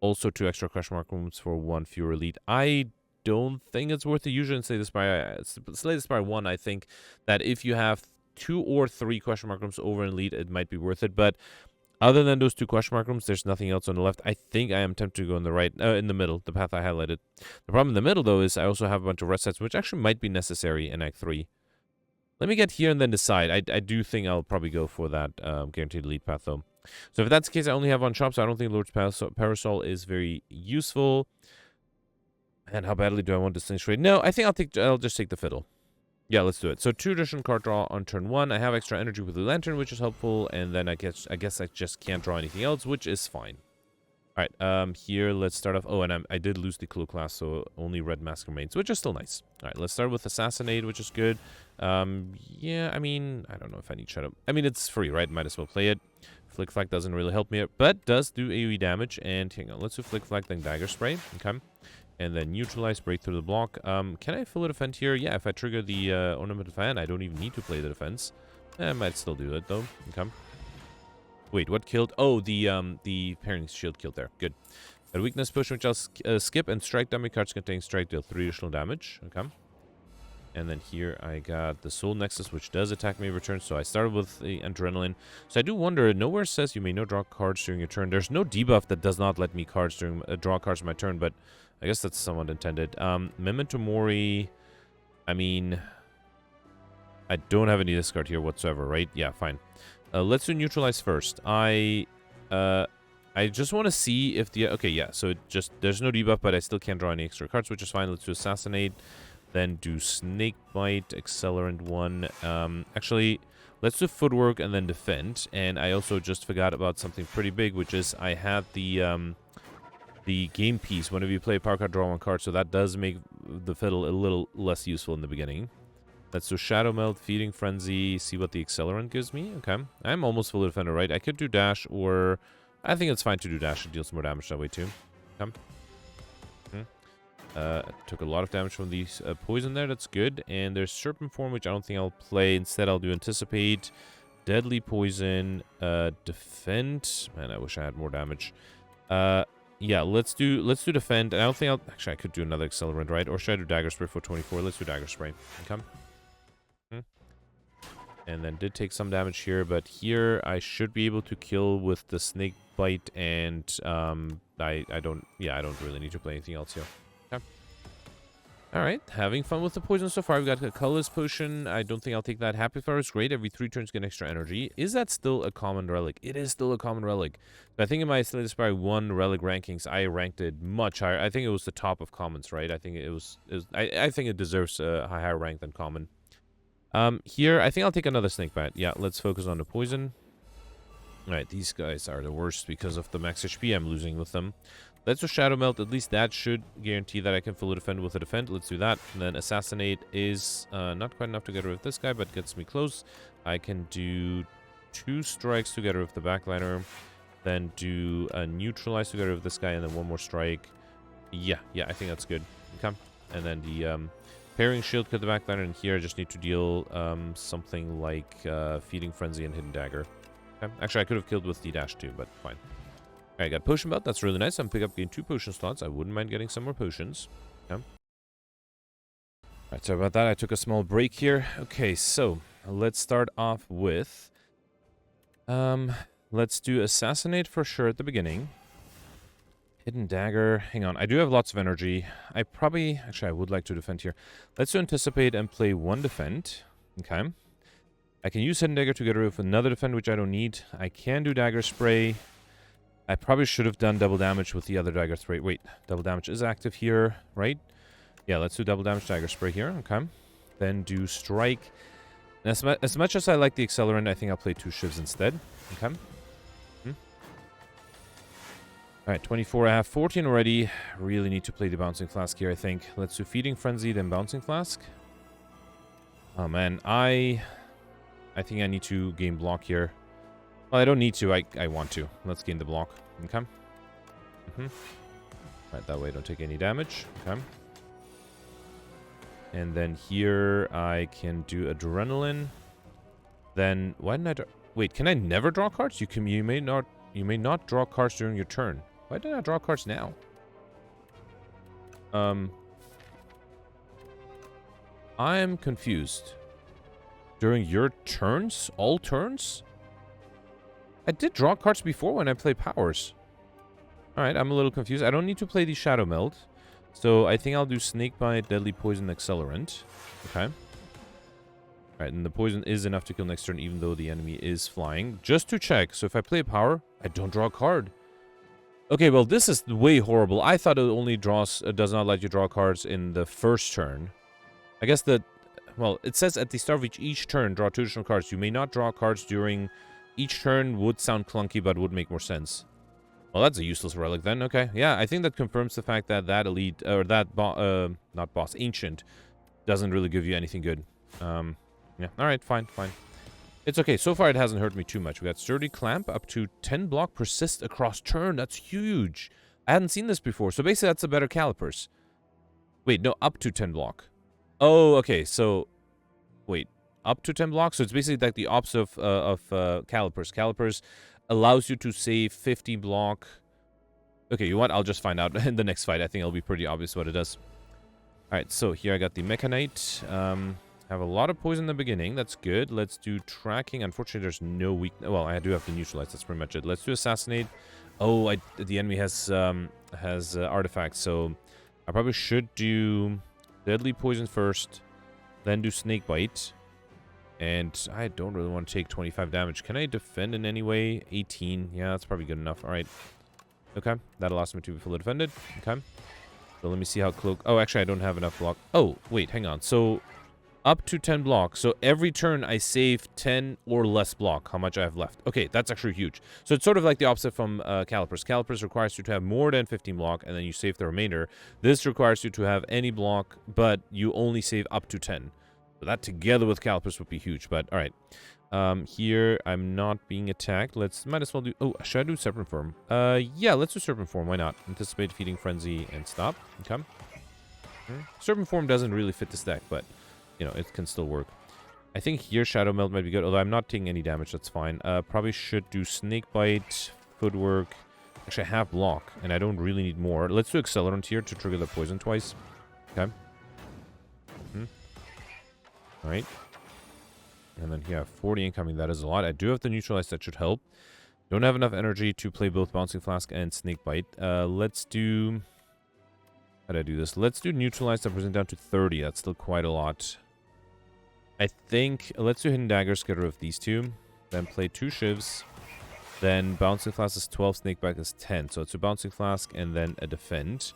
also 2 extra question mark rooms for 1 fewer elite. I don't think it's worth it. Usually in Slay the Spire 1, I think that if you have 2 or 3 question mark rooms over an elite, it might be worth it. But other than those 2 question mark rooms, there's nothing else on the left. I think I am tempted to go on the right, in the middle, the path I highlighted. The problem in the middle, though, is I also have a bunch of red sets, which actually might be necessary in Act 3. Let me get here and then decide. I do think I'll probably go for that guaranteed elite path, though. So if that's the case, I only have 1 shop, so I don't think Lord's Parasol is very useful. And how badly do I want Distinguished Trade? No, I think I'll just take the Fiddle. Yeah, let's do it. So 2 additional card draw on turn 1. I have extra energy with the Lantern, which is helpful. And then I guess I just can't draw anything else, which is fine. All right, here, let's start off. Oh, and I did lose the Clue class, so only red mask remains, which is still nice. All right, let's start with Assassinate, which is good. Yeah, I mean, I don't know if I need Shadow. I mean, it's free, right? Might as well play it. Flick Flag doesn't really help me, but does do AoE damage. And hang on, let's do Flick Flag, then Dagger Spray. Okay. And then neutralize, break through the block. Can I fill a defend here? Yeah, if I trigger the Ornamental Fan, I don't even need to play the defense. I might still do it, though. Okay. Wait, what killed? Oh, the Pairing Shield killed there. Good. A weakness push, which I'll skip, and strike dummy cards containing strike deal 3 additional damage. Okay. And then here I got the Soul Nexus, which does attack me return. So I started with the Adrenaline. So I do wonder, nowhere says you may not draw cards during your turn. There's no debuff that does not let me draw cards on my turn, but I guess that's somewhat intended. Memento Mori, I mean, I don't have any discard here whatsoever, right? Yeah, fine. Let's do neutralize first. I just want to see if the... Okay, yeah, so it just... There's no debuff, but I still can't draw any extra cards, which is fine. Let's do assassinate. Then do snake bite, accelerant 1. Actually, let's do footwork and then defend. And I also just forgot about something pretty big, which is I had the game piece. Whenever you play a power card, draw 1 card, so that does make the fiddle a little less useful in the beginning. Let's do Shadow Melt, Feeding Frenzy, see what the Accelerant gives me. Okay. I'm almost full defender, right? I could do Dash, or... I think it's fine to do Dash. It deals more damage that way, too. Okay. Took a lot of damage from the poison there. That's good. And there's Serpent Form, which I don't think I'll play. Instead, I'll do Anticipate, Deadly Poison, Defend. Man, I wish I had more damage. Yeah, let's do Defend. I don't think I'll... Actually, I could do another Accelerant, right? Or should I do Dagger Spray for 24? Let's do Dagger Spray. Okay. And then did take some damage here, but here I should be able to kill with the snake bite, and I don't really need to play anything else here. Okay. Alright, having fun with the poison so far. We've got a colorless potion. I don't think I'll take that. Happy Flower is great. Every 3 turns get extra energy. Is that still a common relic? It is still a common relic. But I think in my Slay the Spire 1 relic rankings, I ranked it much higher. I think it was the top of commons, right? I think I think it deserves a higher rank than common. Here, I think I'll take another snake bite. Yeah, let's focus on the poison. Alright, these guys are the worst because of the max HP I'm losing with them. Let's do Shadow Melt. At least that should guarantee that I can fully defend with a defend. Let's do that. And then Assassinate is not quite enough to get rid of this guy, but gets me close. I can do 2 strikes to get rid of the backliner. Then do a Neutralize to get rid of this guy, and then 1 more strike. Yeah, I think that's good. Okay. And then the... Pairing Shield, cut the backliner, and here I just need to deal something like Feeding Frenzy and Hidden Dagger. Okay. Actually, I could have killed with the dash too, but fine. Alright, got Potion Belt. That's really nice. I'm picking up, gain 2 potion slots. I wouldn't mind getting some more potions. Okay. Alright, sorry about that. I took a small break here. Okay, so let's start off with... let's do Assassinate for sure at the beginning. Hidden Dagger. Hang on. I do have lots of energy. Actually, I would like to defend here. Let's do Anticipate and play 1 defend. Okay. I can use Hidden Dagger to get rid of another defend, which I don't need. I can do Dagger Spray. I probably should have done double damage with the other Dagger Spray. Wait, double damage is active here, right? Yeah, let's do double damage Dagger Spray here. Okay. Then do Strike. And as much as I like the Accelerant, I think I'll play 2 Shivs instead. Okay. Alright, 24. I have 14 already. Really need to play the Bouncing Flask here, I think. Let's do Feeding Frenzy, then Bouncing Flask. Oh, man. I think I need to gain block here. Well, I don't need to. I want to. Let's gain the block. Okay. Right, that way I don't take any damage. Okay. And then here I can do Adrenaline. Then, why didn't I... Wait, can I never draw cards? You may not draw cards during your turn. Why did I draw cards now? I'm confused. During your turns? All turns? I did draw cards before when I play powers. Alright, I'm a little confused. I don't need to play the Shadow Melt. So I think I'll do Snakebite, Deadly Poison, Accelerant. Okay. Alright, and the poison is enough to kill next turn even though the enemy is flying. Just to check. So if I play a power, I don't draw a card. Okay, well, this is way horrible. I thought it only does not let you draw cards in the first turn. I guess well, it says at the start of each turn, draw 2 additional cards. You may not draw cards during each turn. Would sound clunky, but would make more sense. Well, that's a useless relic then. Okay, yeah, I think that confirms the fact that that elite, or that, not boss, ancient, doesn't really give you anything good. Yeah, alright, fine. It's okay. So far, it hasn't hurt me too much. We got Sturdy Clamp, up to 10 block, persist across turn. That's huge. I hadn't seen this before. So basically, that's a better Calipers. Wait, no, up to 10 block. Oh, okay. So, wait, up to 10 blocks? So it's basically like the opposite of Calipers. Calipers allows you to save 50 block. Okay, you know what? I'll just find out in the next fight. I think it'll be pretty obvious what it does. Alright, so here I got the Mechanite. Have a lot of poison in the beginning. That's good. Let's do Tracking. Unfortunately, there's no weakness. Well, I do have to neutralize. That's pretty much it. Let's do Assassinate. Oh, the enemy has artifacts, so I probably should do Deadly Poison first, then do Snakebite. And I don't really want to take 25 damage. Can I defend in any way? 18. Yeah, that's probably good enough. All right. Okay. That allows me to be fully defended. Okay. So let me see how cloak... Oh, actually, I don't have enough block. Oh, wait, hang on. So up to 10 block. So every turn I save 10 or less block, how much I have left. Okay, that's actually huge. So it's sort of like the opposite from Calipers. Calipers requires you to have more than 15 block, and then you save the remainder. This requires you to have any block, but you only save up to 10. So that together with Calipers would be huge, but all right. Here, I'm not being attacked. Might as well do... Oh, should I do Serpent Form? Yeah, let's do Serpent Form. Why not? Anticipate, Feeding Frenzy, and stop. Okay. Serpent Form doesn't really fit this deck, but, you know, it can still work. I think here Shadow Melt might be good, although I'm not taking any damage. That's fine. Probably should do Snake Bite, Footwork. Actually, I have Block, and I don't really need more. Let's do Accelerant here to trigger the poison twice. Okay. All right. And then here I have 40 incoming. That is a lot. I do have the Neutralize. That should help. Don't have enough energy to play both Bouncing Flask and Snake Bite. Let's do... How do I do this? Let's do Neutralize. That brings it down to 30. That's still quite a lot. I think... Let's do Hidden Daggers. Get rid of these two. Then play 2 Shivs. Then Bouncing Flask is 12. Snake Bite is 10. So it's a Bouncing Flask and then a Defend.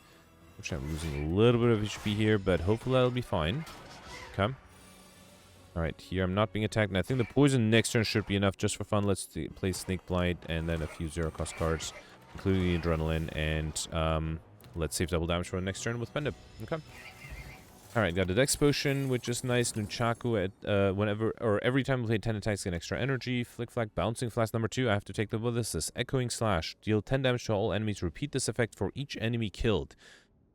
Which I'm losing a little bit of HP here, but hopefully that'll be fine. Okay. Alright, here I'm not being attacked, and I think the poison next turn should be enough just for fun. Let's play Snake Blight, and then a few zero-cost cards, including the Adrenaline, and let's save double damage for the next turn with Pendip. Okay. Alright, got the Dex Potion, which is nice. Nunchaku at whenever, or every time we play 10 attacks, get extra energy. Flick Flag, Bouncing Flask number 2. I have to take the... What is this? Echoing Slash. Deal 10 damage to all enemies. Repeat this effect for each enemy killed.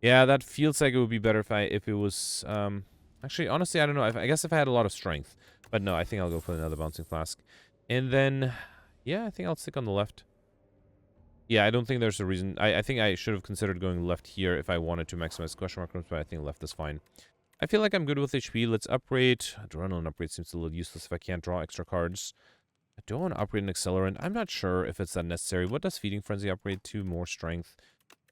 Yeah, that feels like it would be better if it was... Actually, honestly, I don't know. I guess if I had a lot of strength. But no, I think I'll go for another Bouncing Flask. And then, yeah, I think I'll stick on the left. Yeah, I don't think there's a reason. I think I should have considered going left here if I wanted to maximize question mark rooms, but I think left is fine. I feel like I'm good with HP. Let's upgrade. Adrenaline upgrade seems a little useless if I can't draw extra cards. I don't want to upgrade an Accelerant. I'm not sure if it's that necessary. What does Feeding Frenzy upgrade to? More strength.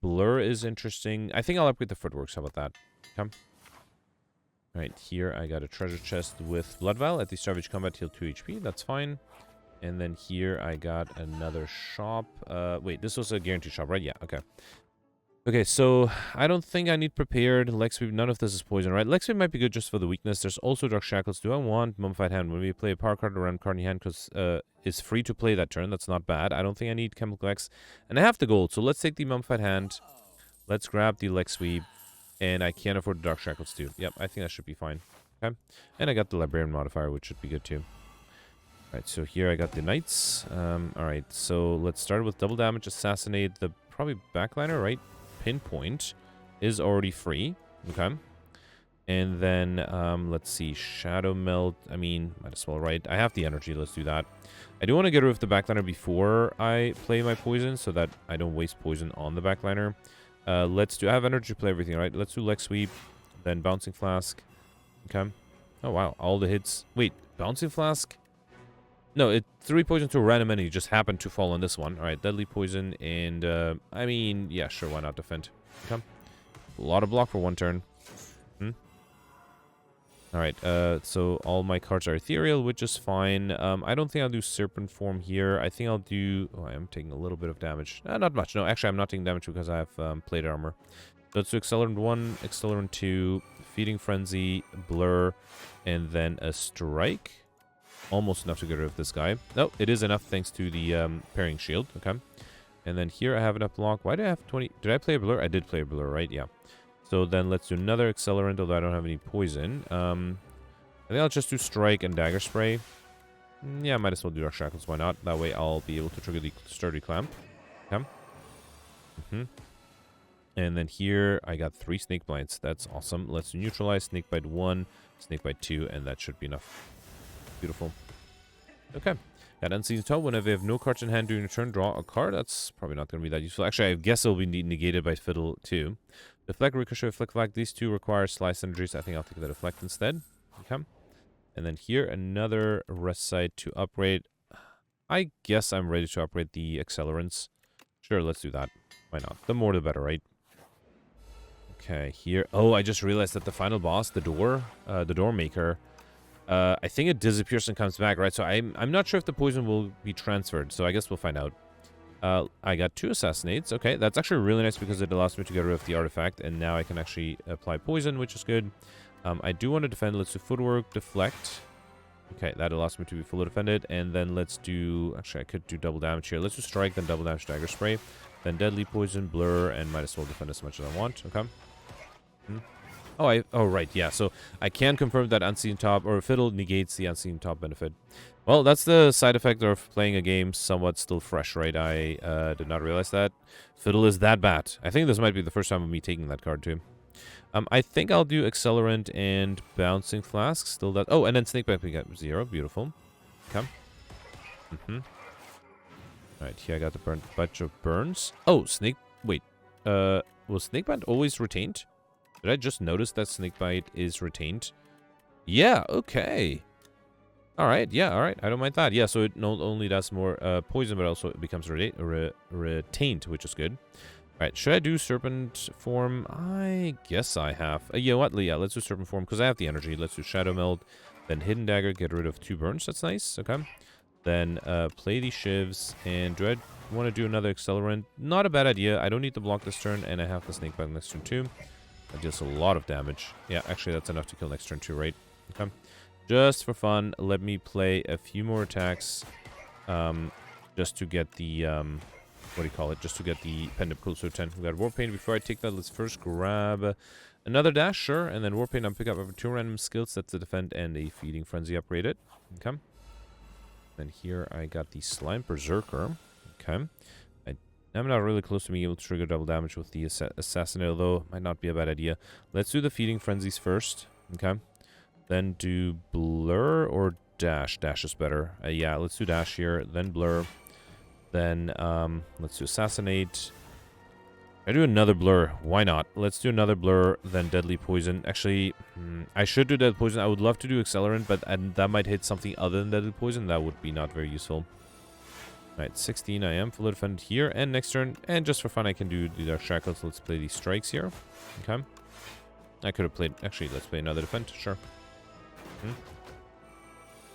Blur is interesting. I think I'll upgrade the Footworks. How about that? Okay. Alright, here I got a treasure chest with Blood Vial. At the start of each combat, heal 2 HP. That's fine. And then here I got another shop. Wait, this was a guaranteed shop, right? Yeah, okay. Okay, so I don't think I need prepared. Leg Sweep, none of this is poison, right? Leg Sweep might be good just for the weakness. There's also Dark Shackles. Do I want Mummified Hand? When we play a power card or random card in your hand, because it's free to play that turn. That's not bad. I don't think I need Chemical X. And I have the gold, so let's take the Mummified Hand. Let's grab the Leg Sweep. And I can't afford the Dark Shackles too. Yep, I think that should be fine. Okay. And I got the Librarian modifier, which should be good too. Alright, so here I got the Knights. Alright, so let's start with double damage, assassinate the probably backliner, right? Pinpoint is already free. Okay. And then, let's see, Shadow Melt. I mean, might as well, right? I have the energy, let's do that. I do want to get rid of the backliner before I play my poison, so that I don't waste poison on the backliner. Let's do... I have energy to play everything, right? Let's do Leg Sweep, then Bouncing Flask. Okay. Oh, wow. All the hits. Wait, Bouncing Flask? No, it 3 poison to a random enemy just happened to fall on this one. Alright, Deadly Poison, and, I mean, yeah, sure, why not defend? Okay. A lot of block for 1 turn. Alright, so all my cards are ethereal, which is fine. I don't think I'll do Serpent Form here. I think I'll do... Oh, I am taking a little bit of damage. Not much. No, actually, I'm not taking damage because I have plate armor. So let's do Accelerant 1, Accelerant 2, Feeding Frenzy, Blur, and then a Strike. Almost enough to get rid of this guy. No, it is enough thanks to the Parrying Shield. Okay. And then here I have enough block. Why do I have 20? Did I play a Blur? I did play a Blur, right? Yeah. So then let's do another Accelerant, although I don't have any poison. I think I'll just do Strike and Dagger Spray. Yeah, I might as well do Dark Shackles. Why not? That way I'll be able to trigger the Sturdy Clamp. Okay. And then here I got 3 Snake Bites. That's awesome. Let's do Neutralize, Snake Bite 1, Snake Bite 2, and that should be enough. Beautiful. Okay. Got Unseasoned Toe. Whenever you have no cards in hand during your turn, draw a card. That's probably not going to be that useful. Actually, I guess it'll be negated by Fiddle too. Deflect, Ricochet, Flick Flag. These two require Slice energies. I think I'll take the Deflect instead. Okay. And then here, another Rest Site to upgrade. I guess I'm ready to upgrade the Accelerants. Sure, let's do that. Why not? The more the better, right? Okay, here. Oh, I just realized that the final boss, the Doormaker, I think it disappears and comes back, right? So I'm not sure if the poison will be transferred. So I guess we'll find out. I got 2 assassinates. Okay, that's actually really nice because it allows me to get rid of the artifact, and now I can actually apply poison, which is good. I do want to defend. Let's do footwork, deflect. Okay, that allows me to be fully defended, and then let's do... Actually, I could do double damage here. Let's do strike, then double damage dagger spray, then deadly poison, blur, and might as well defend as much as I want. Okay. Oh, right, yeah. So I can confirm that Unseen Top or Fiddle negates the Unseen Top benefit. Well, that's the side effect of playing a game somewhat still fresh, right? I did not realize that. Fiddle is that bad. I think this might be the first time of me taking that card, too. I think I'll do Accelerant and Bouncing Flask. Still that. Oh, and then Snakebite we got 0. Beautiful. Okay. Alright, here I got a bunch of burns. Oh, Wait. Was Snakebite always retained? Did I just notice that Snakebite is retained? Yeah, okay. Alright, yeah, alright. I don't mind that. Yeah, so it not only does more poison, but also it becomes retained, which is good. Alright, should I do Serpent Form? I guess I have. You know what? Yeah, let's do Serpent Form, because I have the energy. Let's do Shadow Meld, then Hidden Dagger, get rid of 2 burns. That's nice. Okay. Then play these Shivs, and do I want to do another Accelerant? Not a bad idea. I don't need to block this turn, and I have the Snakebite next turn too. That deals a lot of damage. Yeah, actually, that's enough to kill next turn too, right? Okay. Just for fun, let me play a few more attacks. Just to get the, what do you call it? Just to get the Pendant closer to 10. We got Warpaint. Before I take that, let's first grab another dash, sure. And then Warpaint, I'll pick up 2 random skills. That's the Defend and a Feeding Frenzy upgraded. Okay. And here I got the Slime Berserker. Okay. I'm not really close to being able to trigger double damage with the Assassinate, although might not be a bad idea. Let's do the Feeding Frenzies first. Okay. Then do Blur or Dash. Dash is better. Yeah, let's do Dash here. Then Blur. Then let's do Assassinate. I do another Blur. Why not? Let's do another Blur, then Deadly Poison. Actually, I should do Deadly Poison. I would love to do Accelerant, but that might hit something other than Deadly Poison. That would be not very useful. Alright, 16. I am fully defended here. And next turn, and just for fun, I can do the Dark Shackles. Let's play these Strikes here. Okay. I could have played... Actually, let's play another Defend. Sure.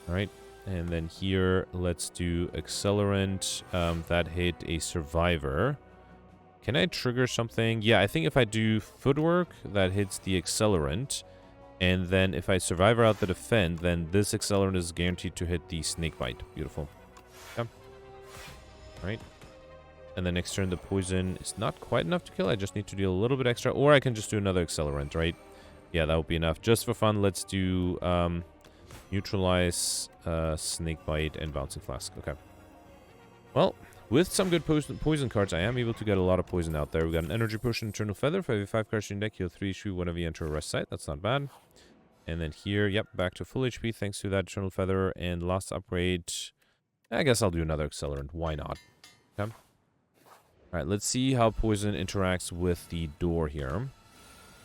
Alright. And then here, let's do Accelerant. That hit a Survivor. Can I trigger something? Yeah, I think if I do Footwork, that hits the Accelerant. And then if I Survivor out the Defend, then this Accelerant is guaranteed to hit the Snakebite. Beautiful. Okay. Alright. And then next turn, the Poison is not quite enough to kill. I just need to deal a little bit extra. Or I can just do another Accelerant, right? Yeah, that would be enough. Just for fun, let's do Neutralize, Snakebite, and Bouncing Flask. Okay. Well, with some good poison cards, I am able to get a lot of poison out there. We got an Energy Potion, Eternal Feather. For every 5 cards in your deck, heal 3 HP whenever you enter a rest site. That's not bad. And then here, yep, back to full HP thanks to that Eternal Feather. And last upgrade, I guess I'll do another Accelerant. Why not? Okay. Alright, let's see how poison interacts with the door here.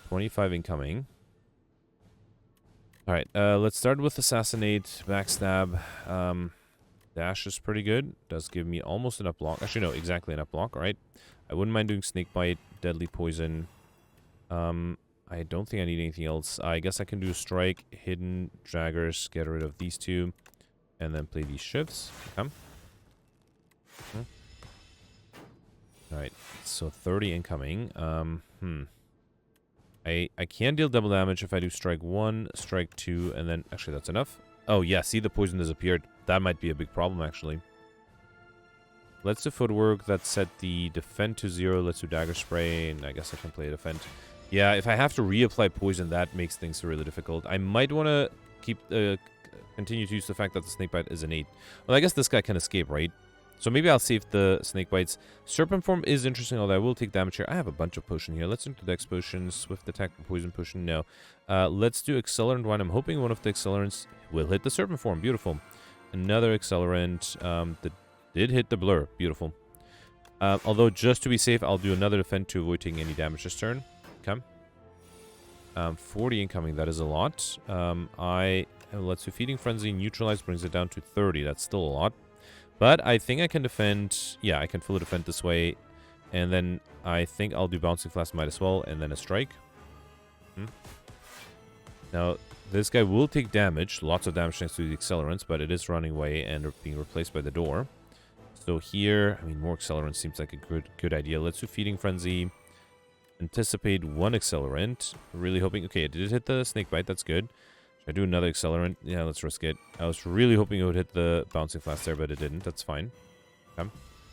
25 incoming. Alright, let's start with Assassinate, Backstab. Dash is pretty good. Does give me almost enough block. Actually, no, exactly enough block. Alright. I wouldn't mind doing Snakebite, Deadly Poison. I don't think I need anything else. I guess I can do Strike, Hidden Daggers, get rid of these 2, and then play these Shifts. Okay. Alright, so 30 incoming. I can deal double damage if I do Strike 1, Strike 2, and then... Actually, that's enough. Oh, yeah, see, the poison disappeared. That might be a big problem, actually. Let's do Footwork. That set the Defend to 0. Let's do Dagger Spray, and I guess I can play Defend. Yeah, if I have to reapply poison, that makes things really difficult. I might want to continue to use the fact that the Snakebite is innate. Well, I guess this guy can escape, right? So maybe I'll save the Snakebites. Serpent Form is interesting, although I will take damage here. I have a bunch of potion here. Let's do Dex Potion, Swift Attack, Poison Potion. No. Let's do Accelerant 1. I'm hoping one of the Accelerants will hit the Serpent Form. Beautiful. Another Accelerant that did hit the Blur. Beautiful. Although, just to be safe, I'll do another Defend to avoid taking any damage this turn. Okay. 40 incoming. That is a lot. Let's do Feeding Frenzy. Neutralize brings it down to 30. That's still a lot. But I think I can defend... Yeah, I can fully defend this way. And then I think I'll do Bouncing Flask might as well. And then a Strike. Now, This guy will take damage. Lots of damage thanks to the Accelerants, but it is running away and being replaced by the door. So here, I mean, more Accelerant seems like a good idea. Let's do Feeding Frenzy. Anticipate one Accelerant. Really hoping... Okay, it did hit the Snakebite. That's good. Should I do another Accelerant? Yeah, let's risk it. I was really hoping it would hit the Bouncing Flask there, but it didn't. That's fine. Okay.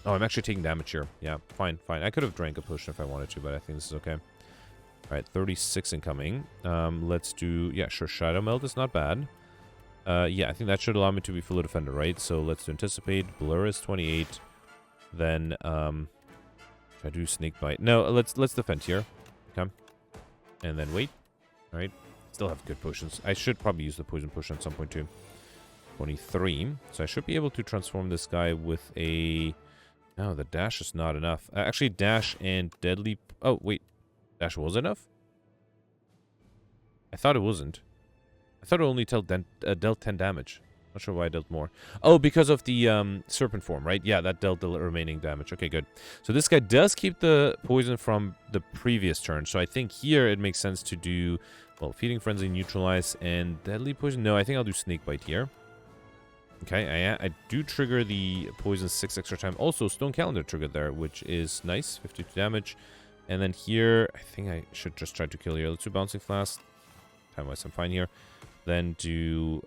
Oh, I'm actually taking damage here. Yeah, fine. I could have drank a potion if I wanted to, but I think this is okay. Alright, 36 incoming. Let's do... Yeah, sure, Shadow Melt is not bad. Yeah, I think that should allow me to be full defender, right? So let's do Anticipate. Blur is 28. Then, should I do Snakebite? No, let's defend here. Okay. And then wait. Alright. Still have good potions. I should probably use the poison potion at some point too. 23. So I should be able to transform this guy with a... No, the dash is not enough. Actually, dash and deadly... Oh, wait. Dash was enough? I thought it wasn't. I thought it only dealt 10 damage. Not sure why I dealt more. Oh, because of the serpent form, right? Yeah, that dealt the remaining damage. Okay, good. So this guy does keep the poison from the previous turn. So I think here it makes sense to do, well, Feeding Frenzy, Neutralize, and Deadly Poison. No, I think I'll do Snakebite here. Okay, I do trigger the poison 6 extra time. Also, Stone Calendar triggered there, which is nice. 52 damage. And then here, I think I should just try to kill here. Let's do Bouncing Flask. Time-wise, I'm fine here. Then do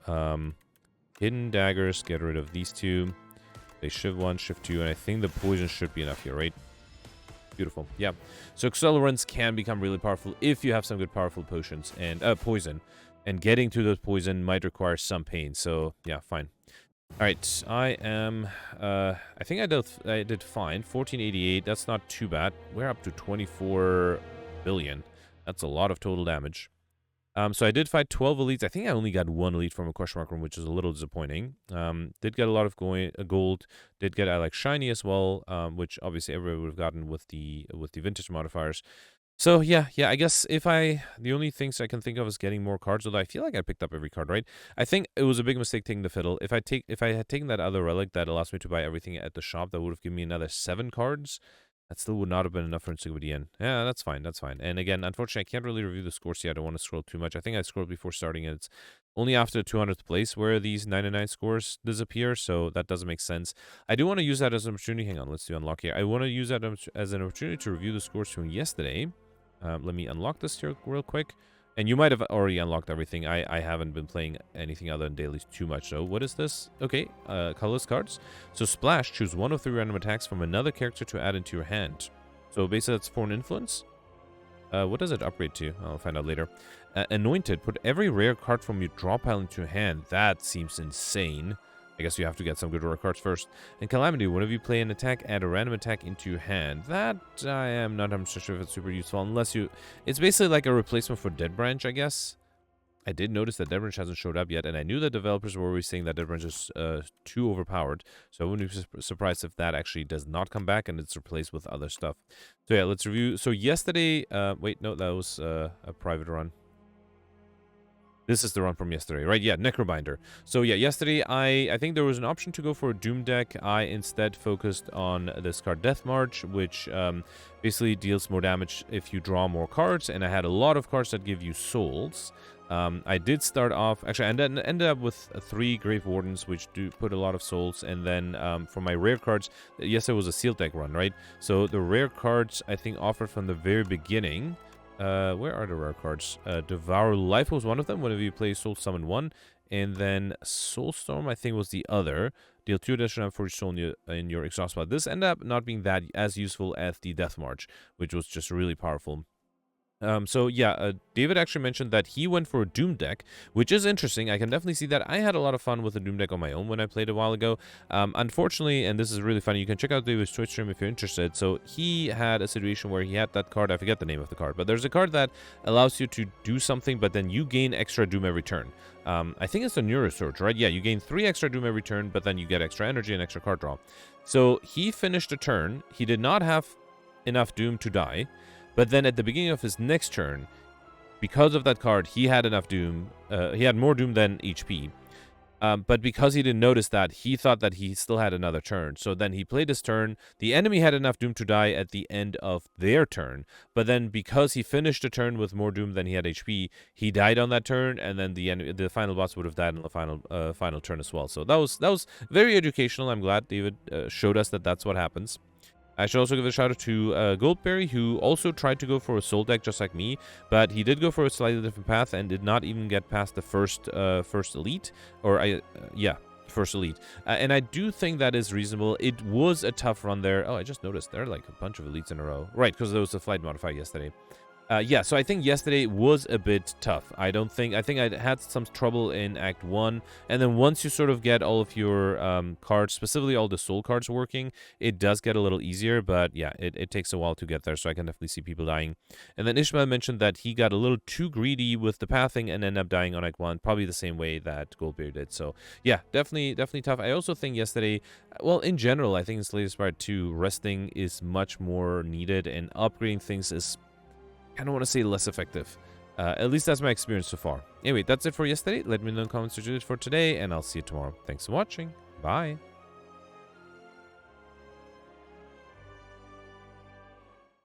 Hidden Daggers. Get rid of these two. They Shiv 1, Shiv 2, and I think the poison should be enough here, right? Beautiful. Yeah. So Accelerants can become really powerful if you have some good powerful potions and poison. And getting to those poison might require some pain. So, yeah, fine. Alright, I am, I think I did fine. 1488, that's not too bad. We're up to 24 billion. That's a lot of total damage. So I did fight 12 elites. I think I only got one elite from a question mark room, which is a little disappointing. Did get a lot of gold. Did get, I like, shiny as well, which obviously everybody would have gotten with the vintage modifiers. So, yeah, I guess the only things I can think of is getting more cards, although I feel like I picked up every card, right? I think it was a big mistake taking the fiddle. If I had taken that other relic that allows me to buy everything at the shop, that would have given me another 7 cards. That still would not have been enough for Encyclopedia Yen. Yeah, that's fine. And again, unfortunately, I can't really review the scores yet. I don't want to scroll too much. I think I scrolled before starting, and it's only after the 200th place where these 99 scores disappear, so that doesn't make sense. I do want to use that as an opportunity. Hang on, let's do unlock here. I want to use that as an opportunity to review the scores from yesterday. Let me unlock this here real quick. And you might have already unlocked everything. I haven't been playing anything other than dailies too much, so what is this? Okay, colorless cards. So Splash, choose 1 of 3 random attacks from another character to add into your hand. So basically that's Foreign Influence. What does it upgrade to? I'll find out later. Anointed, put every rare card from your draw pile into your hand. That seems insane. I guess you have to get some good rare cards first. And Calamity, whenever you play an attack, add a random attack into your hand. That I am not sure if it's super useful unless you... It's basically like a replacement for Dead Branch, I guess. I did notice that Dead Branch hasn't showed up yet, and I knew that developers were always saying that Dead Branch is too overpowered. So I wouldn't be surprised if that actually does not come back and it's replaced with other stuff. So yeah, let's review. So yesterday... wait, no, that was a private run. This is the run from yesterday, right? Yeah, Necrobinder. So yeah, yesterday I think there was an option to go for a Doom deck. I instead focused on this card Death March, which basically deals more damage if you draw more cards, and I had a lot of cards that give you souls. I did start off, actually, and then ended up with 3 Grave Wardens, which do put a lot of souls, and then for my rare cards, yes, it was a sealed deck run, right? So the rare cards, I think, offered from the very beginning... where are the rare cards? Devour Life was one of them, whenever you play Soul Summon 1. And then Soulstorm, I think, was the other. Deal 2 additional for each soul in your exhaust spot. This ended up not being that as useful as the Death March, which was just really powerful. So yeah, David actually mentioned that he went for a Doom deck, which is interesting. I can definitely see that. I had a lot of fun with the Doom deck on my own when I played a while ago. Unfortunately, and this is really funny, you can check out David's Twitch stream if you're interested. So he had a situation where he had that card, I forget the name of the card, but there's a card that allows you to do something, but then you gain extra Doom every turn. I think it's a Neurosurge, right? Yeah, you gain 3 extra Doom every turn, but then you get extra energy and extra card draw. So he finished a turn. He did not have enough Doom to die. But then at the beginning of his next turn, because of that card, he had enough Doom. He had more Doom than HP. But because he didn't notice that, he thought that he still had another turn. So then he played his turn. The enemy had enough Doom to die at the end of their turn. But then because he finished a turn with more Doom than he had HP, he died on that turn, and then the final boss would have died on the final turn as well. So that was very educational. I'm glad David showed us that that's what happens. I should also give a shout out to Goldberry, who also tried to go for a soul deck just like me, but he did go for a slightly different path and did not even get past the first elite, or first elite. And I do think that is reasonable. It was a tough run there. Oh, I just noticed there are like a bunch of elites in a row, right? Because there was a flight modifier yesterday. Yeah, so I think yesterday was a bit tough. I think I had some trouble in Act 1, and then once you sort of get all of your cards, specifically all the soul cards working, it does get a little easier, but yeah, it takes a while to get there, so I can definitely see people dying. And then Ishmael mentioned that he got a little too greedy with the pathing and ended up dying on Act 1, probably the same way that Goldbeard did. So yeah, definitely tough. I also think yesterday, well, in general, I think in Slay the Spire 2, resting is much more needed, and upgrading things is, I don't want to say less effective. At least that's my experience so far. Anyway, that's it for yesterday. Let me know in the comments what you did for today, and I'll see you tomorrow. Thanks for watching. Bye.